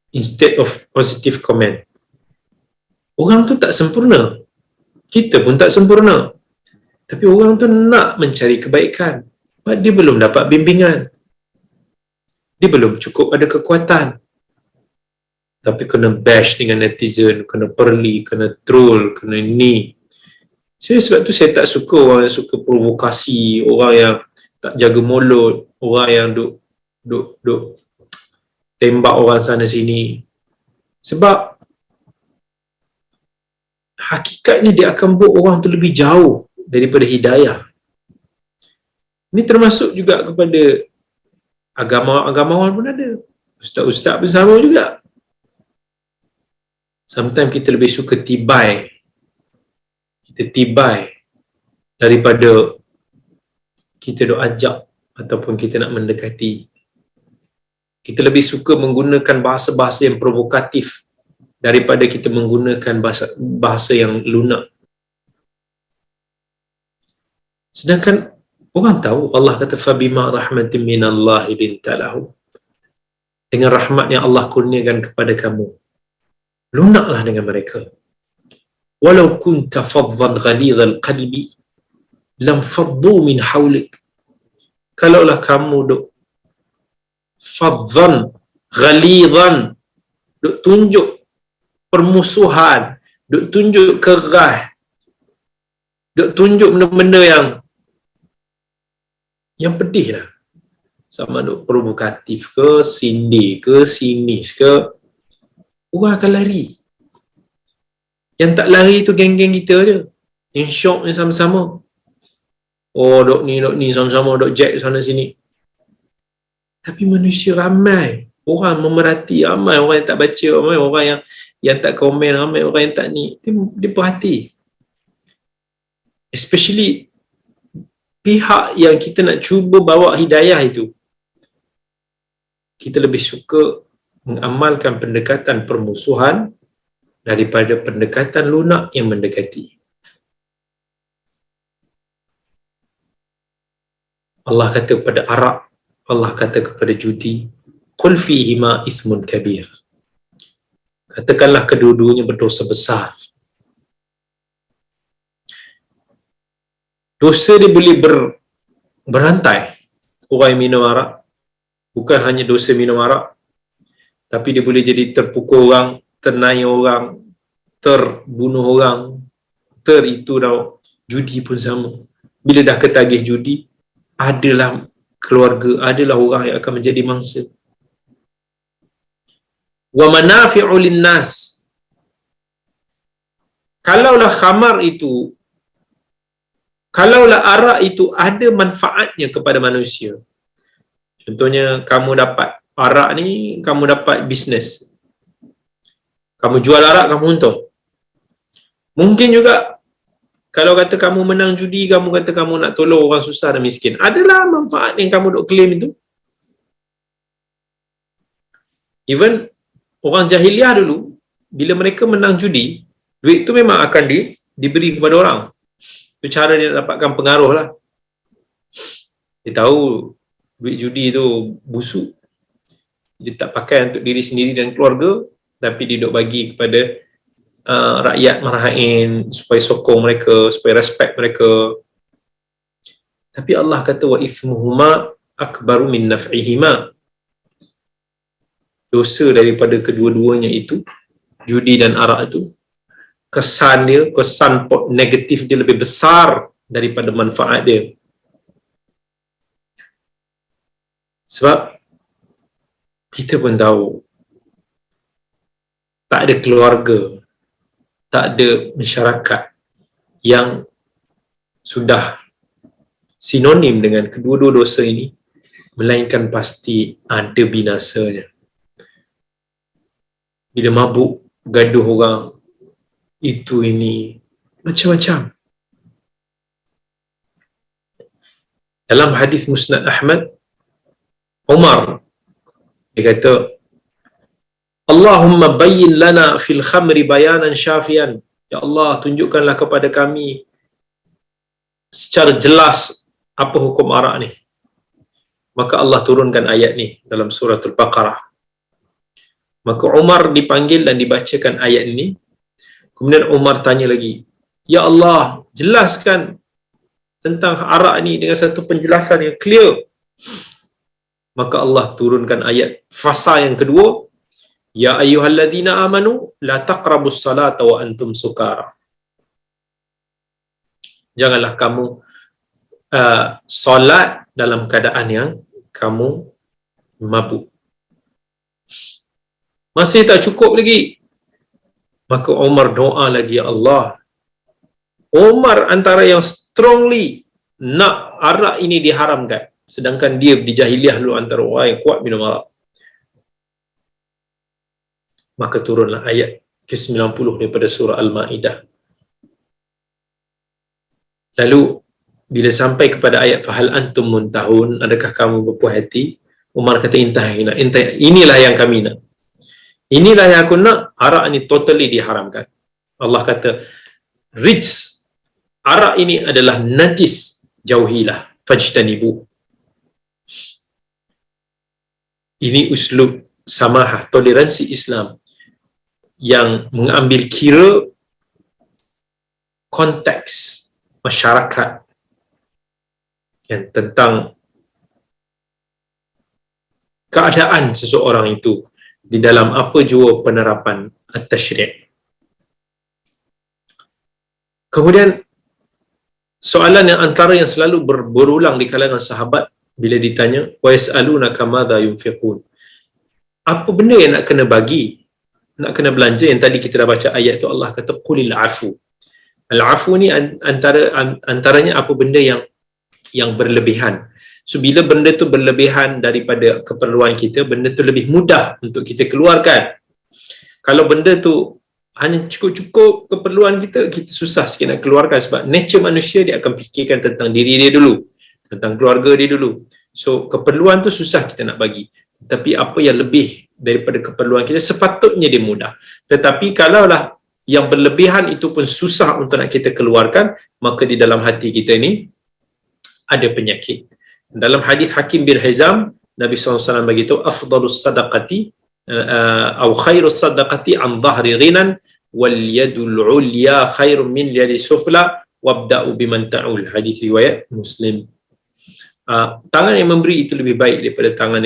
instead of positive comment. Orang tu tak sempurna, kita pun tak sempurna, tapi orang tu nak mencari kebaikan, but dia belum dapat bimbingan, dia belum cukup ada kekuatan, tapi kena bash dengan netizen, kena perli, kena troll, kena ni. Sebab tu saya tak suka orang yang suka provokasi, orang yang tak jaga mulut, orang yang duk tembak orang sana sini. Sebab hakikatnya dia akan buat orang tu lebih jauh daripada hidayah. Ini termasuk juga kepada agamawan pun ada. Ustaz-ustaz pun sama juga. Sometimes kita lebih suka tibai. Kita tibai daripada kita dok ajak ataupun kita nak mendekati. Kita lebih suka menggunakan bahasa-bahasa yang provokatif daripada kita menggunakan bahasa yang lunak. Sedangkan orang tahu Allah kata fabima rahmatin minallahi lintalahu. Dengan rahmat yang Allah kurniakan kepada kamu, lunaklah dengan mereka. Walau kunta faddan ghalidhal qalbi lam faddu min hawlik. Kalaulah kamu duk faddan ghalidhan, duk tunjuk permusuhan, duk tunjuk keras, duk tunjuk benda-benda yang pedih lah, sama duk provokatif ke, sindir ke, sinis ke, orang akan lari. Yang tak lari tu geng-geng kita je, yang syok ni sama-sama. Oh dok ni sama-sama dok jack sana sini. Tapi manusia ramai, orang memerhati, ramai orang yang tak baca, ramai orang yang tak komen, ramai orang yang tak ni, dia perhati. Especially pihak yang kita nak cuba bawa hidayah itu, kita lebih suka mengamalkan pendekatan permusuhan daripada pendekatan lunak yang mendekati. Allah kata kepada arak, Allah kata kepada judi, qul fihima ithmun kabir. Katakanlah kedua-duanya berdosa besar. Dosa dia boleh berantai. Orang yang minum arak, bukan hanya dosa minum arak, tapi dia boleh jadi terpukul orang, ternaya orang, terbunuh orang, itu dah. Judi pun sama. Bila dah ketagih judi, adalah keluarga, adalah orang yang akan menjadi mangsa. Wa manafi'u linnas. Kalaulah khamar itu, kalaulah arak itu ada manfaatnya kepada manusia. Contohnya kamu dapat arak ni, kamu dapat bisnes. Kamu jual arak, kamu untung. Mungkin juga kalau kata kamu menang judi, kamu kata kamu nak tolong orang susah dan miskin. Adalah manfaat yang kamu dok claim itu. Even orang jahiliah dulu, bila mereka menang judi, duit tu memang akan diberi kepada orang. Itu cara dia dapatkan pengaruh lah. Dia tahu duit judi tu busuk. Dia tak pakai untuk diri sendiri dan keluarga, tapi dia dok bagi kepada rakyat marahin supaya sokong mereka, supaya respect mereka. Tapi Allah kata wa ithmuhuma akbaru min naf'ihima. Dosa daripada kedua-duanya itu, judi dan arak itu, kesan negatif dia lebih besar daripada manfaat dia. Sebab kita pun tahu tak ada keluarga, tak ada masyarakat yang sudah sinonim dengan kedua-dua dosa ini, melainkan pasti ada binasanya. Bila mabuk, gaduh orang, itu ini, macam-macam. Dalam hadis Musnad Ahmad, Umar, dia kata, Allahumma bayyin lana fil khamri bayanan syafian. Ya Allah, tunjukkanlah kepada kami secara jelas apa hukum arak ni. Maka Allah turunkan ayat ni dalam suratul Baqarah. Maka Umar dipanggil dan dibacakan ayat ini. Kemudian Umar tanya lagi, Ya Allah, jelaskan tentang arak ni dengan satu penjelasan yang clear. Maka Allah turunkan ayat fasa yang kedua, Ya ayyuhalladzina amanu la taqrabus salata wa antum sukara. Janganlah kamu solat dalam keadaan yang kamu mabuk. Masih tak cukup lagi. Maka Umar doa lagi, Ya Allah. Umar antara yang strongly nak arak ini diharamkan. Sedangkan dia di jahiliah dulu antara orang yang kuat minum arak. Maka turunlah ayat ke-90 daripada surah Al-Ma'idah. Lalu bila sampai kepada ayat fahal antum muntahun, adakah kamu berpuas hati? Umar kata intahina, inilah yang kami nak. Inilah yang aku nak. Arak ni totally diharamkan. Allah kata rijs, arak ini adalah najis, jauhilah, fajtanibu. Ini uslub samahah, toleransi Islam yang mengambil kira konteks masyarakat yang tentang keadaan seseorang itu di dalam apa jua penerapan at-tasyri'. Kemudian soalan yang antara yang selalu berulang di kalangan sahabat bila ditanya wa yas'alunaka madza yunfiqun, apa benda yang nak kena bagi, nak kena belanja, yang tadi kita dah baca ayat tu Allah kata qulil afu. Al-afu ni antaranya apa benda yang berlebihan. So bila benda tu berlebihan daripada keperluan kita, benda tu lebih mudah untuk kita keluarkan. Kalau benda tu hanya cukup keperluan kita, kita susah sikit nak keluarkan sebab nature manusia dia akan fikirkan tentang diri dia dulu, tentang keluarga dia dulu. So keperluan tu susah kita nak bagi. Tapi apa yang lebih daripada keperluan kita sepatutnya dia mudah. Tetapi kalaulah yang berlebihan itu pun susah untuk nak kita keluarkan, maka di dalam hati kita ni ada penyakit. Dalam hadis Hakim bin Hizam, Nabi SAW beritahu afdalus sadaqati atau khairus sadaqati an dhahri ghinan wal yadul ulya khairun min yadi sufla wabda'u biman ta'ul. Hadis riwayat Muslim. Tangan yang memberi itu lebih baik daripada tangan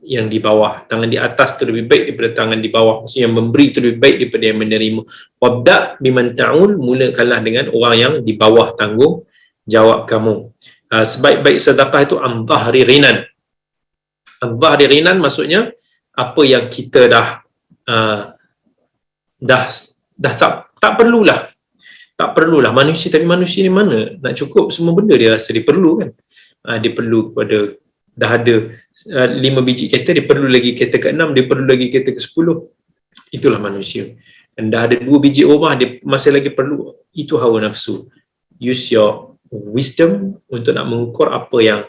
yang di bawah. Tangan di atas itu lebih baik daripada tangan di bawah. Maksudnya yang memberi itu lebih baik daripada yang menerima. Wabda' biman ta'ul, mulakanlah dengan orang yang di bawah tanggung jawab kamu. Sebaik-baik sedekah itu am-dhahri ghinan. Am-dhahri ghinan maksudnya apa yang kita dah tak perlulah. Tak perlulah manusia, tapi manusia ni mana nak cukup semua benda dia rasa dia perlu kan. Dia perlu kepada dah ada 5 biji kereta, dia perlu lagi kereta ke-6, dia perlu lagi kereta ke-10. Itulah manusia. Dan dah ada 2 biji rumah, dia masih lagi perlu. Itu hawa nafsu. Use your wisdom untuk nak mengukur apa yang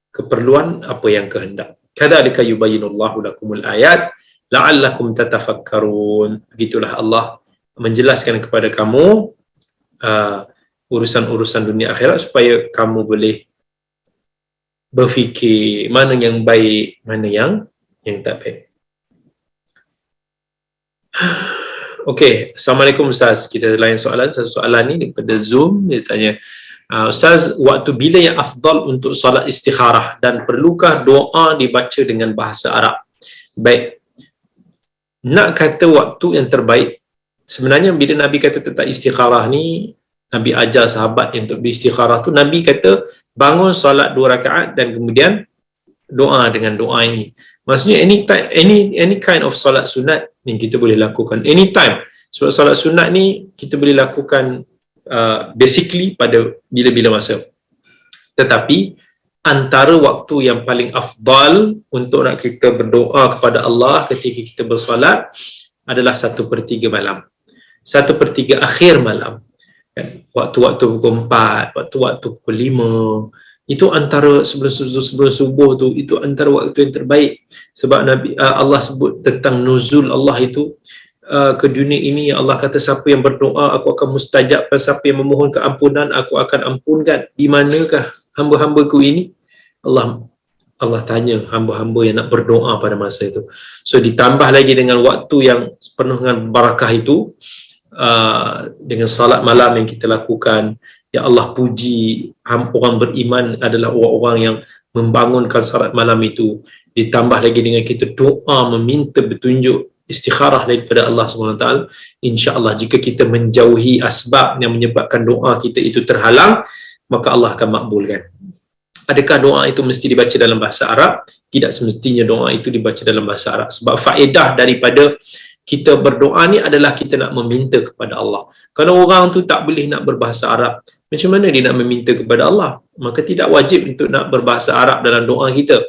keperluan, apa yang kehendak. Kadzalika yubayyinullahu lakumul ayat la'allakum tatafakkarun. Begitulah Allah menjelaskan kepada kamu urusan-urusan dunia akhirat supaya kamu boleh berfikir mana yang baik, mana yang tak baik. Okey, Assalamualaikum Ustaz. Kita lain soalan. Satu soalan ni daripada Zoom, dia tanya, Ustaz, waktu bila yang afdal untuk solat istikharah dan perlukah doa dibaca dengan bahasa Arab? Baik. Nak kata waktu yang terbaik, sebenarnya bila Nabi kata tentang istikharah ni, Nabi ajar sahabat yang untuk beristikharah tu, Nabi kata bangun solat 2 rakaat dan kemudian doa dengan doa ini. Maksudnya any kind of solat sunat yang kita boleh lakukan anytime. Sebab solat sunat ni kita boleh lakukan basically pada bila-bila masa. Tetapi antara waktu yang paling afdal untuk nak kita berdoa kepada Allah ketika kita bersolat adalah 1/3 malam, 1/3 akhir malam. Waktu-waktu pukul 4, waktu-waktu pukul 5, itu antara sebelum subuh tu, itu antara waktu yang terbaik. Sebab Allah sebut tentang nuzul Allah itu ke dunia ini. Allah kata siapa yang berdoa aku akan mustajabkan, siapa yang memohon keampunan aku akan ampunkan. Di manakah hamba-hambaku ini? Allah tanya hamba-hamba yang nak berdoa pada masa itu. So ditambah lagi dengan waktu yang penuh dengan barakah itu, dengan salat malam yang kita lakukan. Ya Allah, puji orang beriman adalah orang-orang yang membangunkan salat malam itu. Ditambah lagi dengan kita doa meminta petunjuk istikharah daripada Allah SWT. InsyaAllah jika kita menjauhi asbab yang menyebabkan doa kita itu terhalang, maka Allah akan makbulkan. Adakah doa itu mesti dibaca dalam bahasa Arab? Tidak semestinya doa itu dibaca dalam bahasa Arab. Sebab faedah daripada kita berdoa ni adalah kita nak meminta kepada Allah. Kalau orang tu tak boleh nak berbahasa Arab, macam mana dia nak meminta kepada Allah? Maka tidak wajib untuk nak berbahasa Arab dalam doa kita.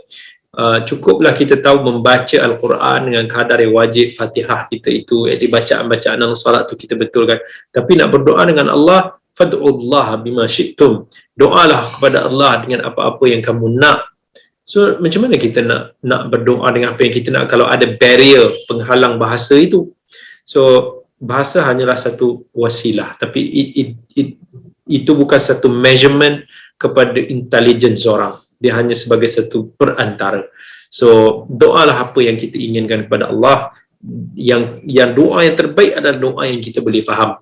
cukuplah kita tahu membaca Al-Quran dengan kadar yang wajib, Fatihah kita itu, bacaan-bacaan dalam solat tu kita betulkan. Tapi nak berdoa dengan Allah, fad'ullah bima syi'tum, doalah kepada Allah dengan apa-apa yang kamu nak. So macam mana kita nak berdoa dengan apa yang kita nak kalau ada barrier penghalang bahasa itu? So bahasa hanyalah satu wasilah, tapi itu bukan satu measurement kepada intelligence orang. Dia hanya sebagai satu perantara. So doalah apa yang kita inginkan kepada Allah. Yang doa yang terbaik adalah doa yang kita boleh faham.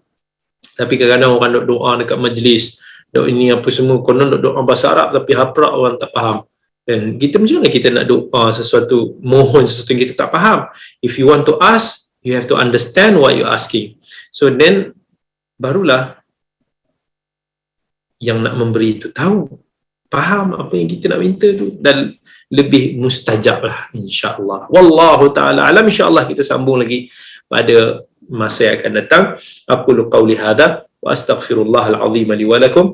Tapi kadang-kadang orang nak doa dekat majlis, doa ini apa semua, konon nak doa bahasa Arab tapi haprak orang tak faham. Dan kita macam mana kita nak doa sesuatu, mohon sesuatu yang kita tak faham? If you want to ask, you have to understand what you're asking. So then barulah yang nak memberi itu tahu, faham apa yang kita nak minta tu, dan lebih mustajab lah, insyaAllah. Wallahu ta'ala alam. InsyaAllah kita sambung lagi pada masa yang akan datang. Aqulu qawli hadha wa astaghfirullahal azim li wa lakum.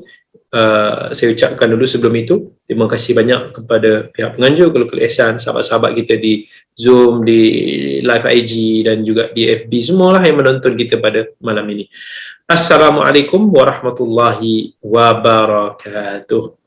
Saya ucapkan dulu sebelum itu, terima kasih banyak kepada pihak penganjur, Qulul Ihsan, sahabat-sahabat kita di Zoom, di live IG dan juga di FB, semualah yang menonton kita pada malam ini. Assalamualaikum warahmatullahi wabarakatuh.